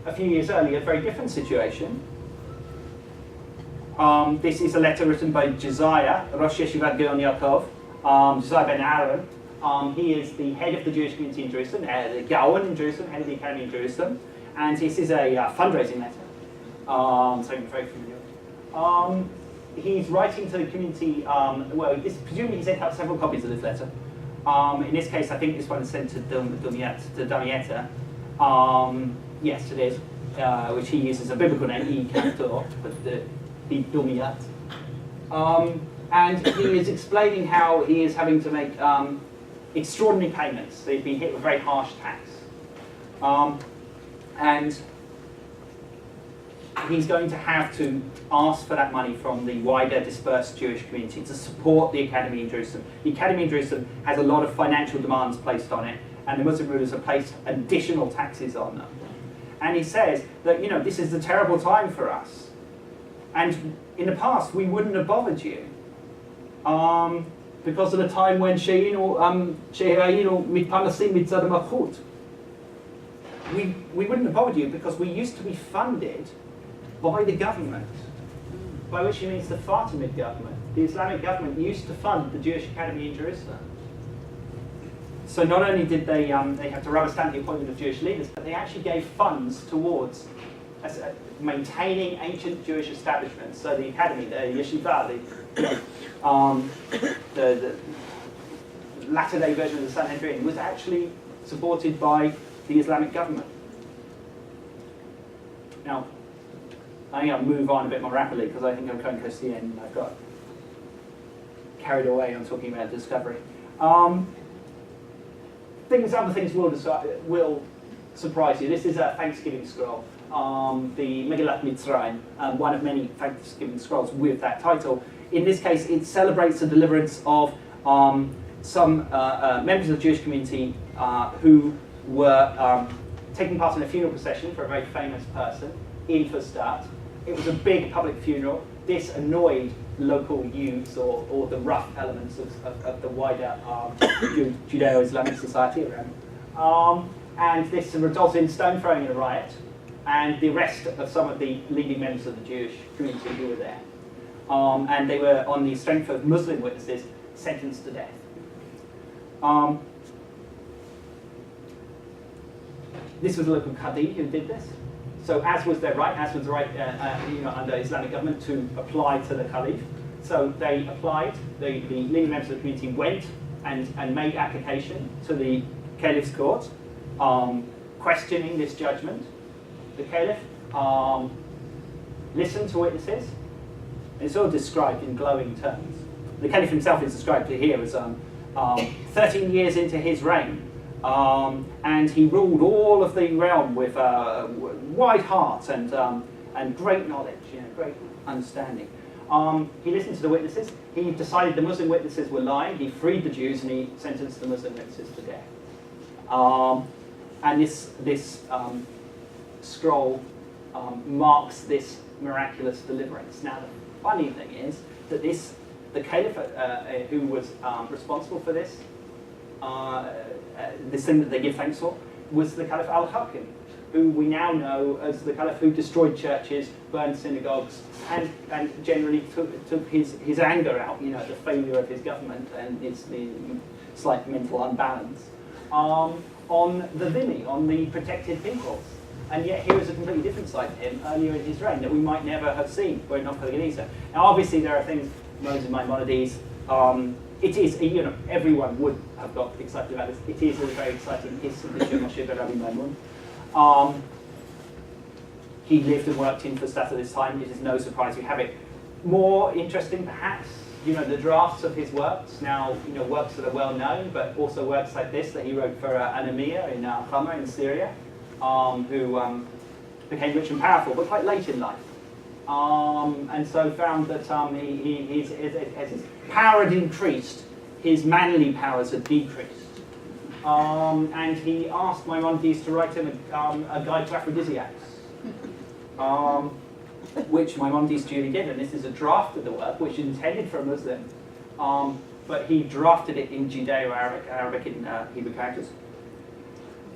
a few years earlier, a very different situation. This is a letter written by Josiah, Rosh Yeshivat Gaon Yaakov, Josiah ben Aaron. He is the head of the Jewish community in Jerusalem, the Gaon in Jerusalem, head of the academy in Jerusalem. And this is a fundraising letter, something I'm very familiar with. He's writing to the community, presumably he sent out several copies of this letter. In this case, I think this one is sent to Damietta. Yes, it is, which he uses a biblical name, E capital, but the Dumiyat. And he is explaining how he is having to make extraordinary payments. They've been hit with very harsh tax. And he's going to have to ask for that money from the wider dispersed Jewish community to support the academy in Jerusalem. The academy in Jerusalem has a lot of financial demands placed on it, and the Muslim rulers have placed additional taxes on them. And he says that, this is a terrible time for us. And in the past, we wouldn't have bothered you. Because of the time when we wouldn't have bothered you because we used to be funded by the government, by which he means the Fatimid government. The Islamic government used to fund the Jewish Academy in Jerusalem. So not only did they have to rubber stamp the appointment of Jewish leaders, but they actually gave funds towards maintaining ancient Jewish establishments. So the academy, the yeshiva, the latter-day version of the Sanhedrin was actually supported by the Islamic government. Now, I think I'll move on a bit more rapidly because I think I'm coming close to the end and I've got carried away on talking about discovery. Other things will surprise you. This is a Thanksgiving scroll, the Megillat Mitzrayim, one of many Thanksgiving scrolls with that title. In this case, it celebrates the deliverance of some members of the Jewish community who were taking part in a funeral procession for a very famous person in Fustat. It was a big public funeral. This annoyed local youths or the rough elements of the wider Judeo-Islamic society around. And this resulted in stone throwing in a riot and the arrest of some of the leading members of the Jewish community who were there. And they were, on the strength of Muslim witnesses, sentenced to death. This was a local Qadi who did this. So as was their right, as was the right under Islamic government to apply to the Caliph. So they applied, the leading members of the community went and made application to the Caliph's court, questioning this judgment. The Caliph listened to witnesses. It's all described in glowing terms. The Caliph himself is described here as 13 years into his reign. And he ruled all of the realm with a wide heart and great knowledge, great understanding. He listened to the witnesses. He decided the Muslim witnesses were lying. He freed the Jews and he sentenced the Muslim witnesses to death. And this scroll marks this miraculous deliverance. Now, the funny thing is that the caliph who was responsible for this thing that they give thanks for, was the Caliph al-Hakim, who we now know as the Caliph who destroyed churches, burned synagogues, and generally took his anger out, the failure of his government and the slight mental unbalance, on the dhimmi, on the protected peoples. And yet here is a completely different side to him earlier in his reign that we might never have seen were it not for the Genizah. Now obviously there are things, Moses Maimonides, it is, everyone would have got excited about this. It is a very exciting case of the Moshe ben Rabbi Maimun. He lived and worked in Fustat at this time. It is no surprise we have it. More interesting, perhaps, the drafts of his works. Now, works that are well known, but also works like this that he wrote for Anamia in Hama in Syria, who became rich and powerful, but quite late in life. And so found that as his power had increased, his manly powers had decreased. And he asked Maimonides to write him a guide to aphrodisiacs, which Maimonides duly did. And this is a draft of the work, which is intended for a Muslim, but he drafted it in Judeo-Arabic in Hebrew characters,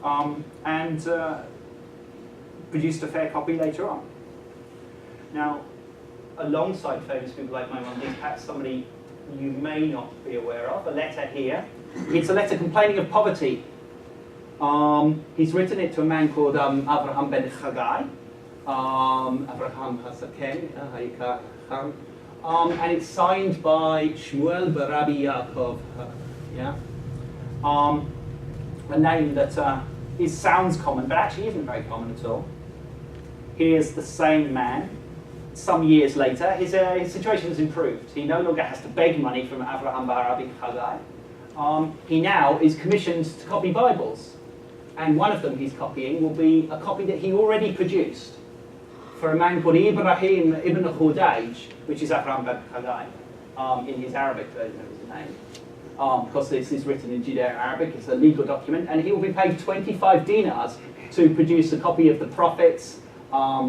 and produced a fair copy later on. Now, alongside famous people like Maimonides, perhaps somebody you may not be aware of, a letter here. It's a letter complaining of poverty. He's written it to a man called Avraham ben Chagai, Avraham Hasaken, and it's signed by Shmuel Barabi Yaakov. A name that sounds common, but actually isn't very common at all. Here's the same man. Some years later, his situation has improved. He no longer has to beg money from Avraham Barabi Chagai. He now is commissioned to copy Bibles. And one of them he's copying will be a copy that he already produced for a man called Ibrahim ibn Khudayj, which is Avraham ben Chagai, in his Arabic version of his name. Because this is written in Judeo-Arabic, it's a legal document, and he will be paid 25 dinars to produce a copy of the prophets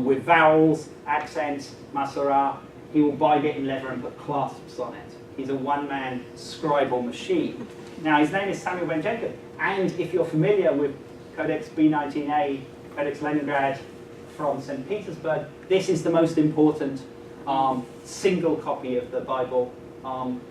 with vowels, accents, masara. He will bind it in leather and put clasps on it. He's a one-man scribal machine. Now, his name is Samuel ben Jacob, and if you're familiar with Codex B19A, Codex Leningrad from St. Petersburg, this is the most important single copy of the Bible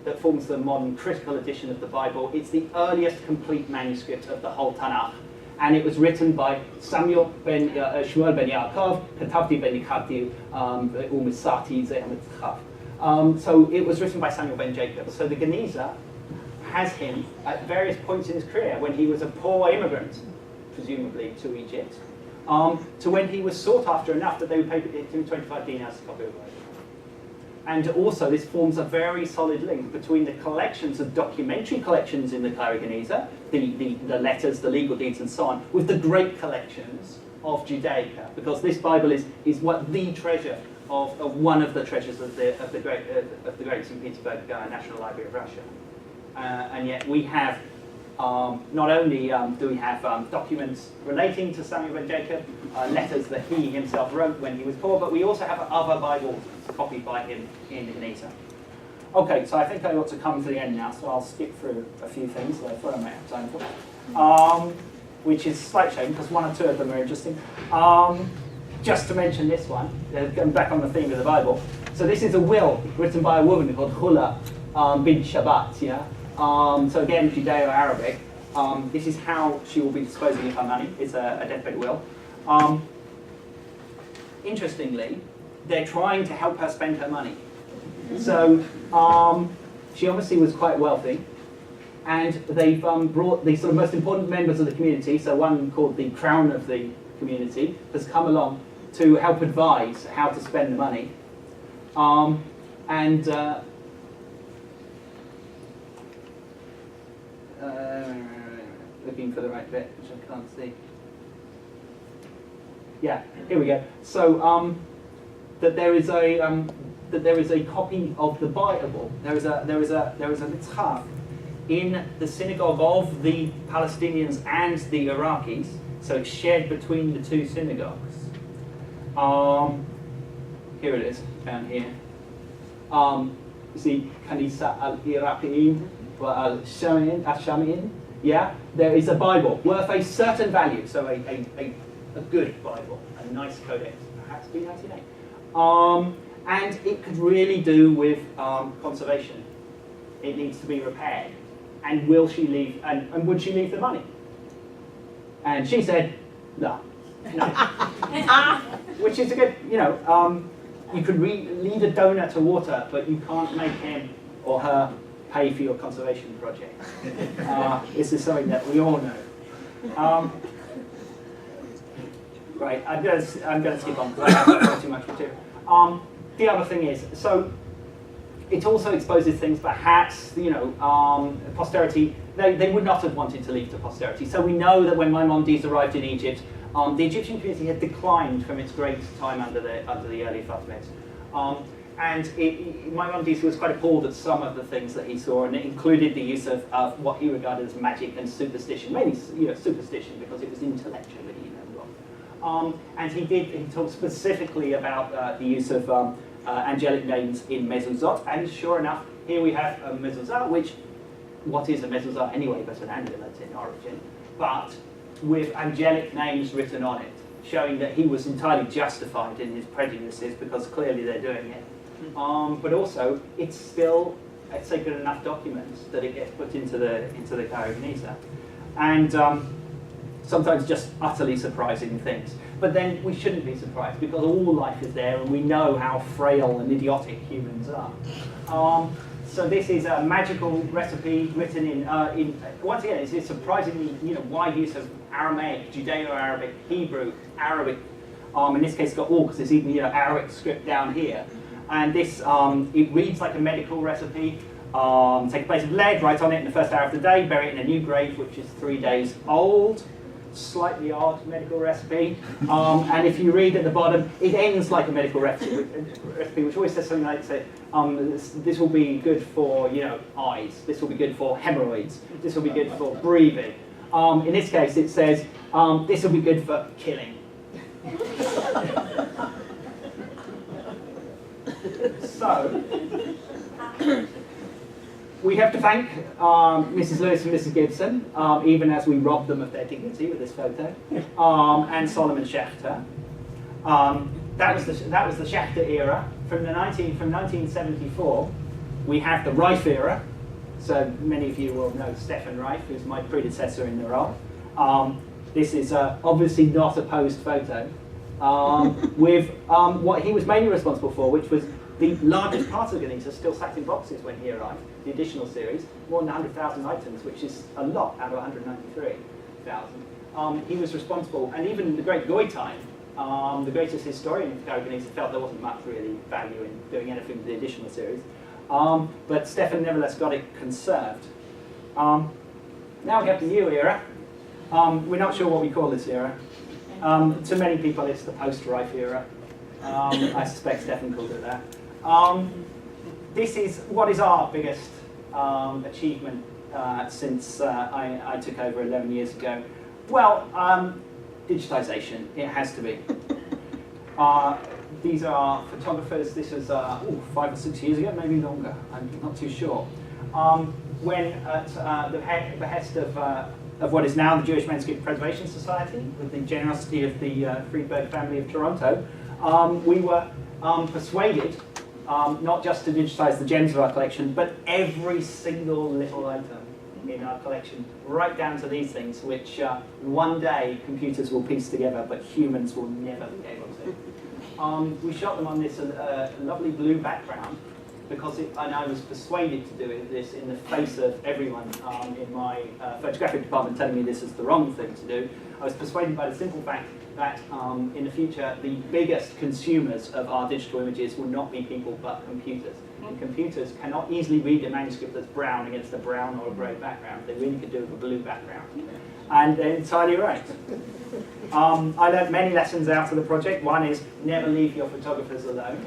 that forms the modern critical edition of the Bible. It's the earliest complete manuscript of the whole Tanakh, and it was written by Shmuel ben Yaakov, Katavti ben Nikati, Umisati Zehamitchav. So it was written by Samuel ben Jacob. So the Genizah has him at various points in his career, when he was a poor immigrant, presumably to Egypt, to when he was sought after enough that they would pay him 25 dinars to copy of the Bible. And also this forms a very solid link between the collections of documentary collections in the Genizah, the letters, the legal deeds and so on, with the great collections of Judaica, because this Bible is what the treasure of one of the treasures of the great St. Petersburg National Library of Russia. And yet we have, not only do we have documents relating to Samuel ben Jacob, letters that he himself wrote when he was poor, but we also have other Bibles copied by him in the Genizah. Okay, so I think I ought to come to the end now, so I'll skip through a few things that I thought I might have time for, which is a slight shame, because one or two of them are interesting. Just to mention this one, going back on the theme of the Bible. So this is a will written by a woman called Hula bin Shabbat, yeah? So again, Judeo-Arabic. This is how she will be disposing of her money. It's a deathbed will. Interestingly, they're trying to help her spend her money. So she obviously was quite wealthy, and they've brought the sort of most important members of the community, so one called the crown of the community, has come along to help advise how to spend the money. Looking for the right bit, which I can't see. Yeah, here we go. So that there is a that there is a copy of the Bible. There is a mitzvah in the synagogue of the Palestinians and the Iraqis, so it's shared between the two synagogues. Here it is, down here. You see, Genizah al-Iraqiyin wa al-Shamiyin. Yeah, there is a Bible worth a certain value, so a good Bible, a nice codex, perhaps B99. And it could really do with conservation. It needs to be repaired. And will she leave? And would she leave the money? And she said, no. Which is a good, you could lead a donor to water, but you can't make him or her pay for your conservation project. This is something that we all know. Right, I'm going to skip on because I haven't got too much material. The other thing is, so it also exposes things perhaps, posterity, they would not have wanted to leave to posterity. So we know that when Maimonides arrived in Egypt, the Egyptian community had declined from its great time under the early Fatimids. And Maimonides was quite appalled at some of the things that he saw, and it included the use of what he regarded as magic and superstition, mainly superstition because it was intellectually wrong. And he talked specifically about the use of angelic names in mezuzot, and sure enough, here we have a mezuzah, which, what is a mezuzah anyway but an amulet in origin, but with angelic names written on it, showing that he was entirely justified in his prejudices because clearly they're doing it. But also, it's still a good enough document that it gets put into the Cairo Genizah. And sometimes just utterly surprising things. But then we shouldn't be surprised because all life is there and we know how frail and idiotic humans are. So this is a magical recipe written in once again, it's a surprisingly wide use of Aramaic, Judeo-Arabic, Hebrew, Arabic. In this case, it's got all because there's even Arabic script down here. And this it reads like a medical recipe. Take a place of lead, write on it in the first hour of the day, bury it in a new grave which is 3 days old. Slightly odd medical recipe. And if you read at the bottom, it ends like a medical recipe which always says something like, this will be good for eyes, this will be good for hemorrhoids, this will be good for breathing. In this case it says, this will be good for killing. So, we have to thank Mrs. Lewis and Mrs. Gibson, even as we rob them of their dignity with this photo, and Solomon Schechter. That was the Schechter era. From 1974, we have the Reif era. So many of you will know Stefan Reif, who's my predecessor in the role. This is obviously not a posed photo, with what he was mainly responsible for, which was the largest part of the Genizah still sat in boxes when he arrived, the additional series, more than 100,000 items, which is a lot out of 193,000. He was responsible, and even the great Goitai, the greatest historian of Cairo Genizah, felt there wasn't much really value in doing anything with the additional series. But Stefan nevertheless got it conserved. Now we have the new era. We're not sure what we call this era. To many people it's the post-Reif era. I suspect Stefan called it that. This is what is our biggest achievement since I took over 11 years ago. Well, digitization, it has to be. These are photographers. This was 5 or 6 years ago, maybe longer, I'm not too sure. When at the behest of what is now the Jewish Manuscript Preservation Society, with the generosity of the Friedberg family of Toronto, we were persuaded not just to digitize the gems of our collection, but every single little item in our collection, right down to these things, which one day computers will piece together, but humans will never be able to. We shot them on this lovely blue background, and I was persuaded to do this in the face of everyone in my photographic department telling me this is the wrong thing to do. I was persuaded by the simple fact that in the future the biggest consumers of our digital images will not be people but computers. And computers cannot easily read a manuscript that's brown against a brown or a grey background. They really could do it with a blue background. And they're entirely right. I learned many lessons out of the project. One is never leave your photographers alone.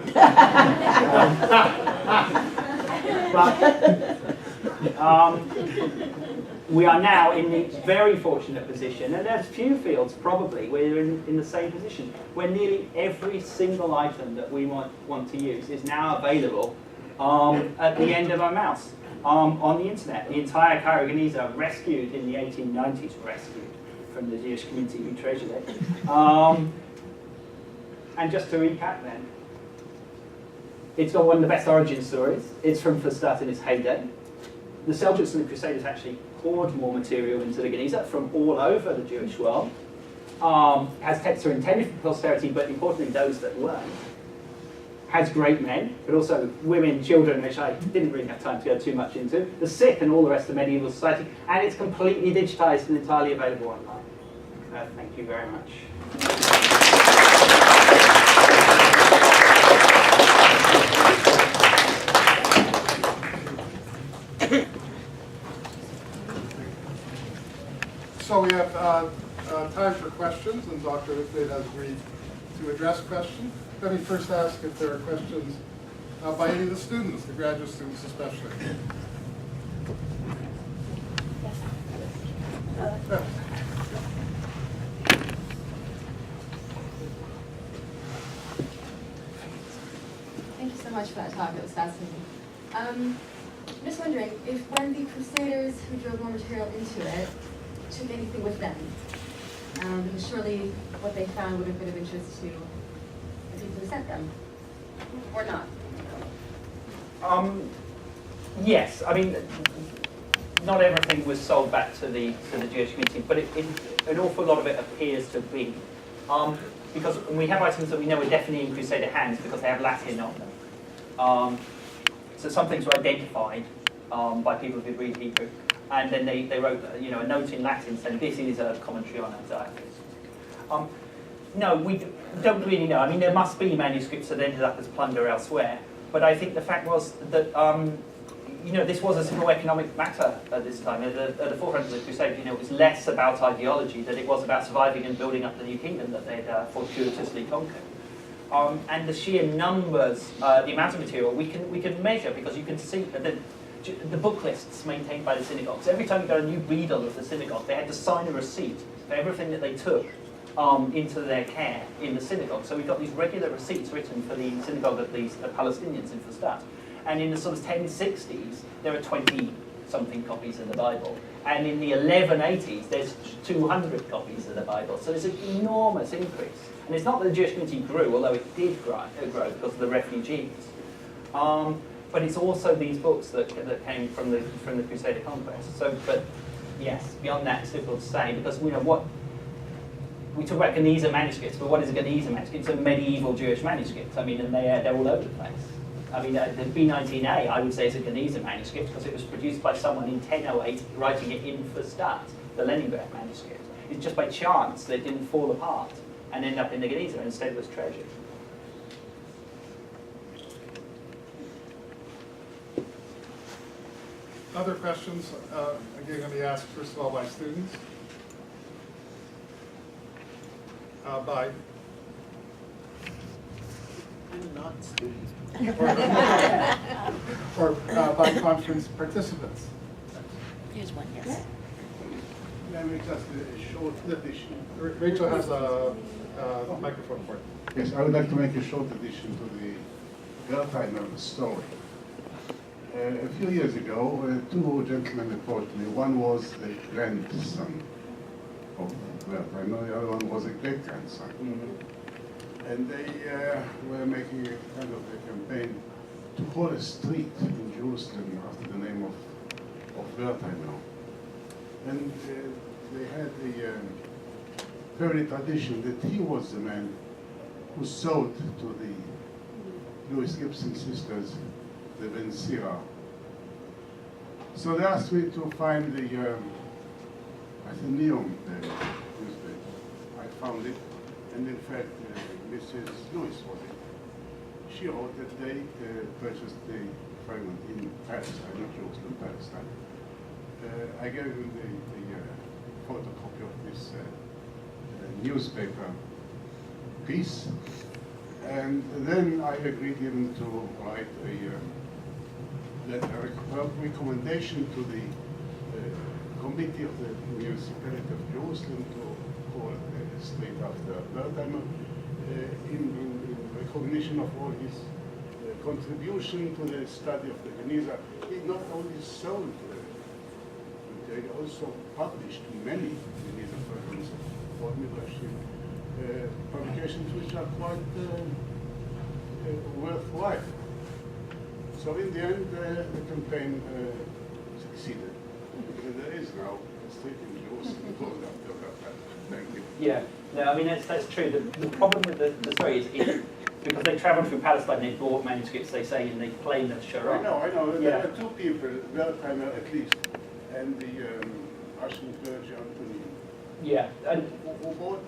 We are now in the very fortunate position, and there's few fields probably where you're in the same position, where nearly every single item that we want to use is now available at the end of our mouse on the internet. The entire Friedberg Genizah, rescued in the 1890s, rescued from the Jewish community who treasured it. And just to recap then, it's got one of the best origin stories. It's from Fustat in its heyday. The Seljuks and the Crusaders actually poured more material into the Genizah from all over the Jewish world. Has texts that are intended for posterity, but importantly those that weren't. Has great men, but also women, children, which I didn't really have time to go too much into, the sick and all the rest of medieval society, and it's completely digitized and entirely available online. Thank you very much. So we have time for questions, and Dr. Wickman has agreed to address questions. Let me first ask if there are questions by any of the students, the graduate students especially. Thank you so much for that talk. It was fascinating. I'm just wondering if when the Crusaders who drove more material into it took anything with them, because surely what they found would have been of interest to the people who sent them, or not. Yes, I mean, not everything was sold back to the Jewish community, but an awful lot of it appears to be. Because we have items that we know are definitely in Crusader hands because they have Latin on them. So some things were identified by people who read Hebrew, and then they wrote a note in Latin saying this is a commentary on Isaiah. No, we don't really know. I mean, there must be manuscripts that ended up as plunder elsewhere, but I think the fact was that this was a simple economic matter at this time. At the forefront of the Crusade, it was less about ideology than it was about surviving and building up the new kingdom that they'd fortuitously conquered. And the sheer numbers, the amount of material, we can measure because you can see the book lists maintained by the synagogues. Every time you got a new beadle of the synagogue, they had to sign a receipt for everything that they took into their care in the synagogue. So we've got these regular receipts written for the synagogue of the Palestinians in Fustat. And in the sort of 1060s, there are 20-something copies of the Bible. And in the 1180s, there's 200 copies of the Bible. So there's an enormous increase. And it's not that the Jewish community grew, although it did grow because of the refugees. But it's also these books that came from the Crusader conquest. So, but yes, beyond that, it's difficult to say because what we talk about Genizah manuscripts, but what is a Genizah manuscript? It's a medieval Jewish manuscript. I mean, and they're all over the place. I mean, the B19A, I would say, is a Genizah manuscript because it was produced by someone in 1008 writing it in Fustat, the Leningrad manuscript. It's just by chance that it didn't fall apart and end up in the Genizah and instead was treasured. Other questions? Again, let me ask first of all by students. By I'm not students. or by conference participants. Here's one, yes. Let me just a short addition. Rachel has a microphone for it. Yes, I would like to make a short addition to the Wertheimer story. A few years ago, two gentlemen approached me. One was the grandson of Wertheimer, the other one was a great-grandson. And they were making a kind of a campaign to call a street in Jerusalem after the name of Wertheimer. And they had the family tradition that he was the man who sold to the Louis Gibson sisters the Ben Sira. So they asked me to find the Athenaeum newspaper. I found it, and in fact, Mrs. Lewis was it. She wrote that they purchased the fragment in Palestine, not Jerusalem, Palestine. I gave him the photocopy of this newspaper piece. And then I agreed even to write a recommendation to the committee of the municipality of Jerusalem to call a street after Wertheimer in recognition of all his contribution to the study of the Genizah. He not only sold, they also published many Genizah fragments of Old Midrashim, publications which are quite worthwhile. So in the end, the campaign succeeded. And there is now a street in Jerusalem called after that. Thank you. Yeah, no, I mean, that's true. The problem with the story is because they travelled through Palestine, they bought manuscripts, they say, and they claim that Sharon. I know. Yeah. There are two people, Wertheimer at least, and the Russian clergy Anthony, Yeah, and who bought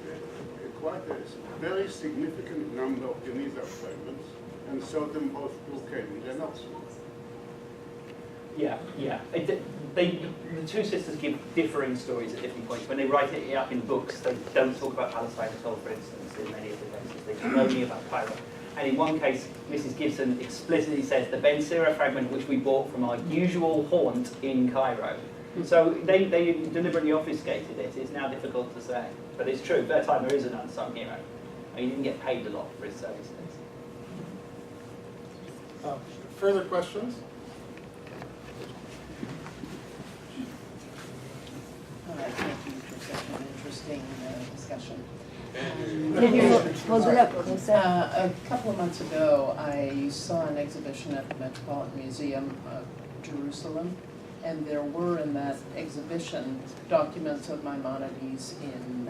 quite a very significant number of Genizah fragments and sold them both to Cambridge and Oxford. yeah. The two sisters give differing stories at different points. When they write it up in books, they don't talk about Palestine at all, for instance, in many of the cases. They talk only about Cairo. And in one case, Mrs. Gibson explicitly says the Ben Sira fragment which we bought from our usual haunt in Cairo. So they deliberately obfuscated it. It's now difficult to say. But it's true, Wertheimer is an unsung hero. And he didn't get paid a lot for his services. Further questions? All right, thank you for such an interesting discussion. Can you hold it up closer? A couple of months ago, I saw an exhibition at the Metropolitan Museum of Jerusalem, and there were in that exhibition documents of Maimonides in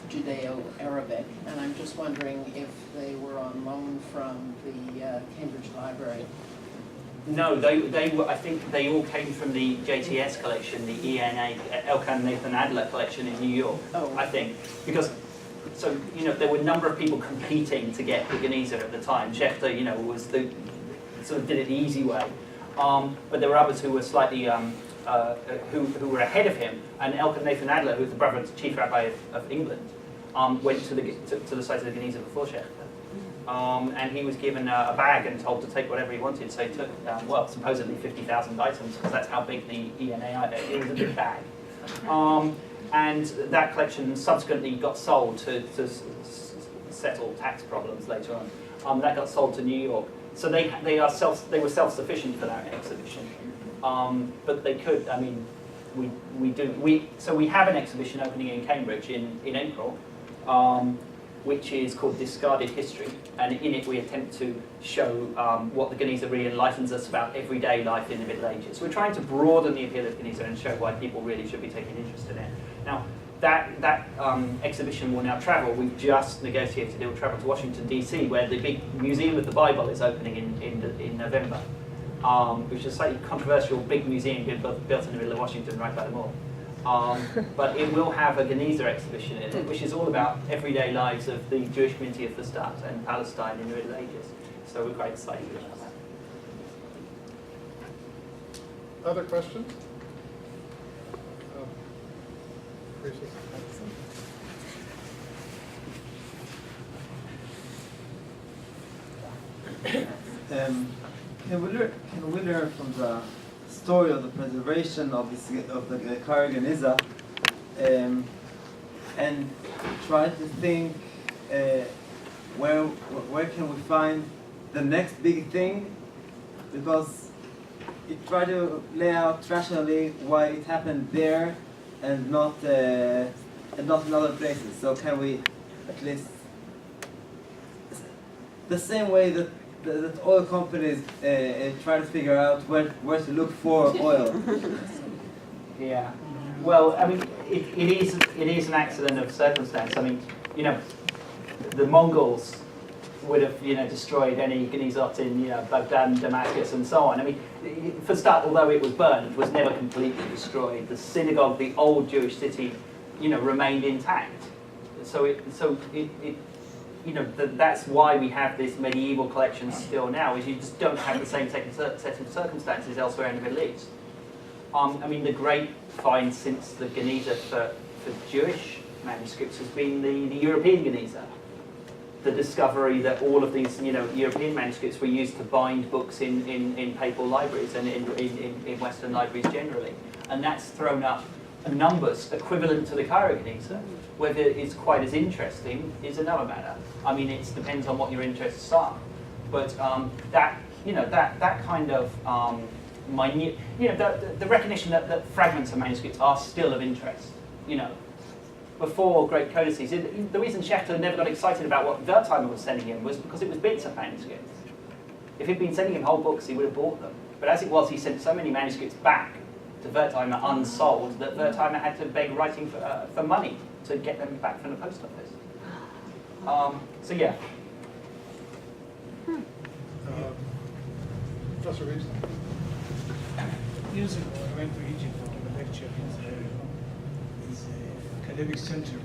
Judeo-Arabic, and I'm just wondering if they were on loan from the Cambridge Library. No, they were. I think they all came from the JTS collection, the ENA Elkan Nathan Adler collection in New York. Oh. I think because there were a number of people competing to get the Genizah at the time. Schechter, was the sort of did it the easy way, but there were others who were slightly who were ahead of him. And Elkan Nathan Adler, who was the brother of the chief rabbi of England, went to the site of the Genizah before Schechter. And he was given a bag and told to take whatever he wanted. So he took, supposedly 50,000 items, because that's how big the ENA is. It was a big bag. And that collection subsequently got sold to settle tax problems later on. That got sold to New York. So they were self-sufficient for that exhibition. But they could, we have an exhibition opening in Cambridge in April. Which is called Discarded History, and in it we attempt to show what the Genizah really enlightens us about everyday life in the Middle Ages. We're trying to broaden the appeal of Genizah and show why people really should be taking interest in it. Now, that exhibition will now travel. We've just negotiated it will travel to Washington, D.C., where the big Museum of the Bible is opening in November, which is a slightly controversial big museum built in the middle of Washington, right by the mall. But it will have a Genizah exhibition in it, which is all about everyday lives of the Jewish community of the Stat and Palestine in the Middle Ages. So we're quite excited about that. Other questions? Can we learn from the story of the preservation of the Cairo Genizah and try to think where can we find the next big thing, because it try to lay out rationally why it happened there and not in other places. So can we at least the same way that oil companies try to figure out where to look for oil. Yeah. Well, it is an accident of circumstance. The Mongols would have, destroyed any Genizot in, Baghdad, Damascus, and so on. For start, although it was burned, it was never completely destroyed. The synagogue, the old Jewish city, remained intact. That's why we have this medieval collection still now, is you just don't have the same set of circumstances elsewhere in the Middle East. The great find since the Genizah for Jewish manuscripts has been the European Genizah. The discovery that all of these, European manuscripts were used to bind books in papal libraries and in Western libraries generally. And that's thrown up numbers equivalent to the Cairo Genizah. Whether it's quite as interesting is another matter. I mean, it depends on what your interests are. But that kind of minute, the recognition that fragments of manuscripts are still of interest, Before great codices, the reason Scheffler never got excited about what Wertheimer was sending him was because it was bits of manuscripts. If he'd been sending him whole books, he would have bought them. But as it was, he sent so many manuscripts back to Wertheimer unsold that Wertheimer had to beg writing for money to get them back from the post office. So yeah. Professor Reeves? Years ago, I went to Egypt to give a lecture in the academic center.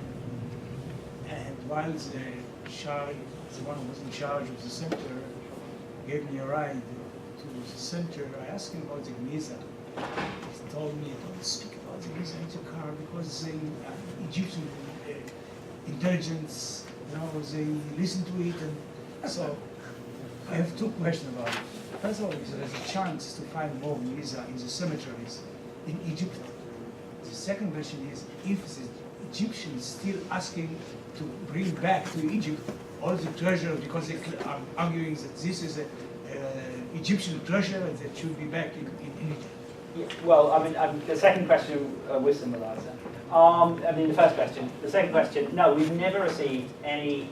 And while the one who was in charge of the center gave me a ride to the center, I asked him about the Genizah. He told me, don't speak about the Genizah in the car because the Egyptian intelligence, they listen to it. And so I have two questions about it. First of all, if there is a chance to find more Genizah in the cemeteries in Egypt. The second question is, if the Egyptians still asking to bring back to Egypt all the treasure because they are arguing that this is an Egyptian treasure and that should be back in Egypt. Yeah, well, the second question was similar. The first question. The second question, no, we've never received any.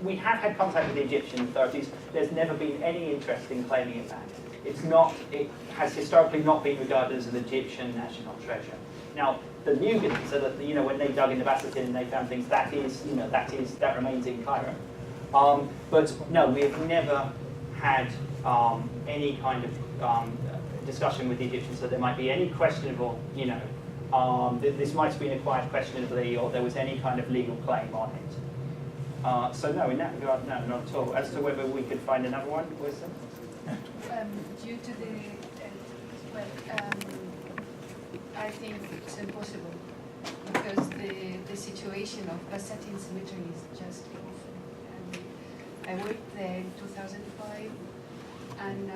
We have had contact with the Egyptian authorities. There's never been any interest in claiming it back. It has historically not been regarded as an Egyptian national treasure. Now, the new Genizah, that when they dug in the Bassatin and they found things, that remains in Cairo. But no, we have never had any kind of discussion with the Egyptians, so there might be any questionable, this might have been acquired questionably, or there was any kind of legal claim on it. So no, in that regard, no, not at all. As to whether we could find another one, Wisdom? Due to the, I think it's impossible because the situation of Bassatin Cemetery is just awful. And I worked there in 2005, and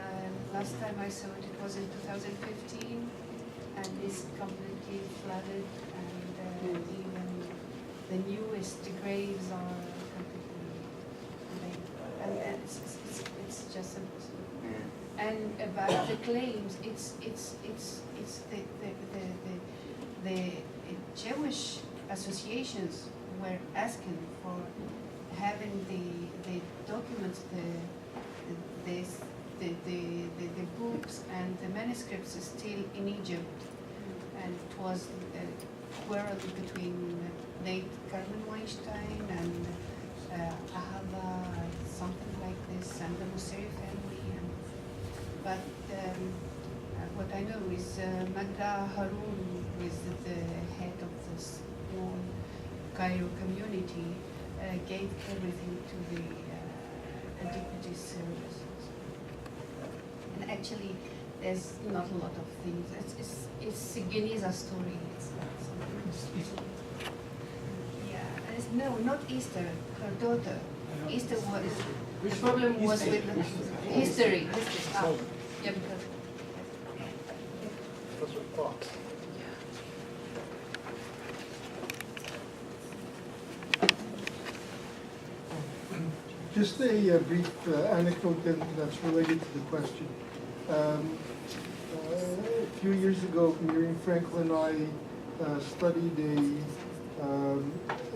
last time I saw it, it was in 2015, and it's completely flooded, and even the newest graves are completely laid, and it's just impossible. And about the claims, it's the Jewish associations were asking for having the documents, the books and the manuscripts still in Egypt, and it was a quarrel between late Carmen Weinstein and Ahava, something like this, and the Museri family. But what I know is Magda Haroun, who is the head of this small Cairo community, gave everything to the deputy services. And actually, there's not a lot of things. It's a Genizah story. It's not something. Yeah, and it's, no, not Easter. Her daughter. Easter was. The problem was with the history. Ah, yeah, because. Professor Fox. Just a brief anecdote that's related to the question. A few years ago, Miriam Franklin and I studied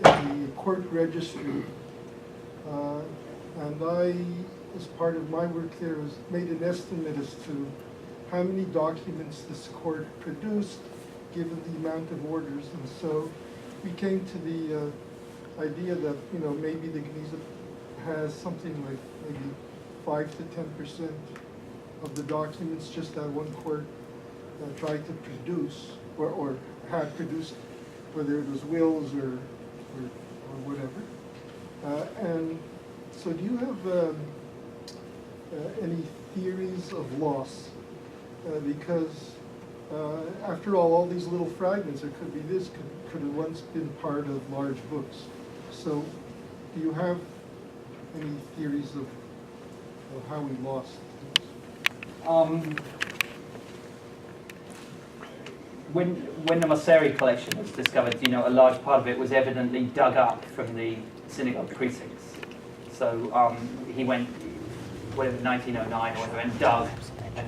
a court registry, and I, as part of my work there, made an estimate as to how many documents this court produced, given the amount of orders. And so we came to the idea that maybe the Genizah has something like maybe 5 to 10% of the documents just that one court tried to produce or had produced, whether it was wills or whatever. And so do you have any theories of loss? Because After all these little fragments, it could be this, could have once been part of large books. So do you have any theories of how we lost things? When the Mosseri collection was discovered, you know, a large part of it was evidently dug up from the synagogue precincts. So he went, whatever, 1909 or whatever, and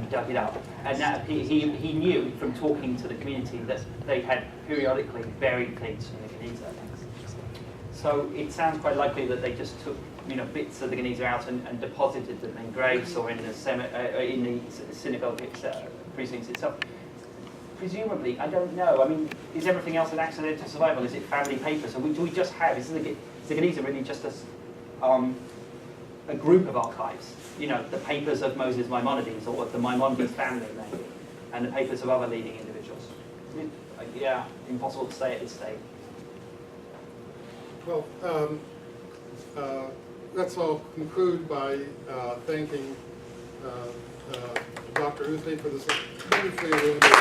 dug it up. And that, he knew from talking to the community that they had periodically buried things from the Genizah. So it sounds quite likely that they just took, you know, bits of the Genizah out and deposited them in graves or in the synagogue precincts itself. Presumably, I don't know. I mean, is everything else an accidental survival? Is it family papers? Or do we just have? Is the Genizah really just a group of archives? You know, the papers of Moses Maimonides or the Maimonides family, maybe, and the papers of other leading individuals. Yeah, impossible to say at this stage. Well, let's all conclude by thanking Dr. Uthny for this wonderfully illuminating.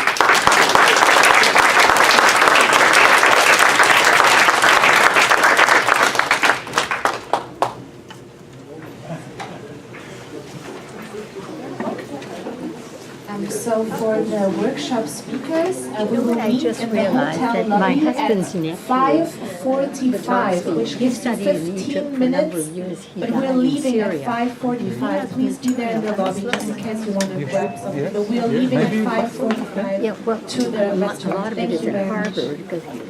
So for the workshop speakers, we will I meet just in the realized hotel that my lobby husband's at nephew, 5:45, which gives you studied in Egypt 15 for a number minutes. of years. He But died we're in leaving at Syria. 5:45. Please be there in the lobby just in case you want to grab something. But we're leaving at 5:45 Yeah, well, to the a lot restaurant. of it Thank is you at very much. Harvard because he's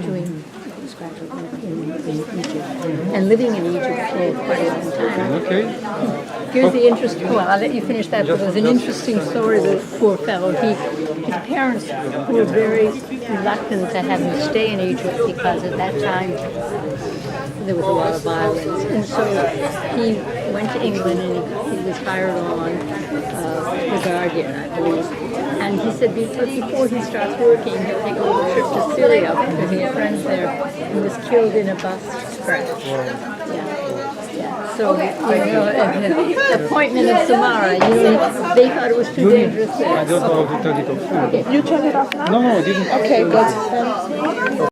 doing postgraduate work in Egypt and living in Egypt for quite a long time. Okay. Here's the interesting, well, I'll let you finish that, but there's an interesting story of the poor fellow. His parents were very reluctant to have him stay in Egypt because at that time there was a lot of violence. And so he went to England and he was hired on The Guardian, I believe. And he said before he starts working, he'll take a little trip to Syria because he had friends there. He was killed in a bus crash. Yeah. So, you know, appointment of Samara, you know, they thought it was too dangerous there. I don't know how to turn it off. Okay. You turn it off now? No, I didn't. Okay, good.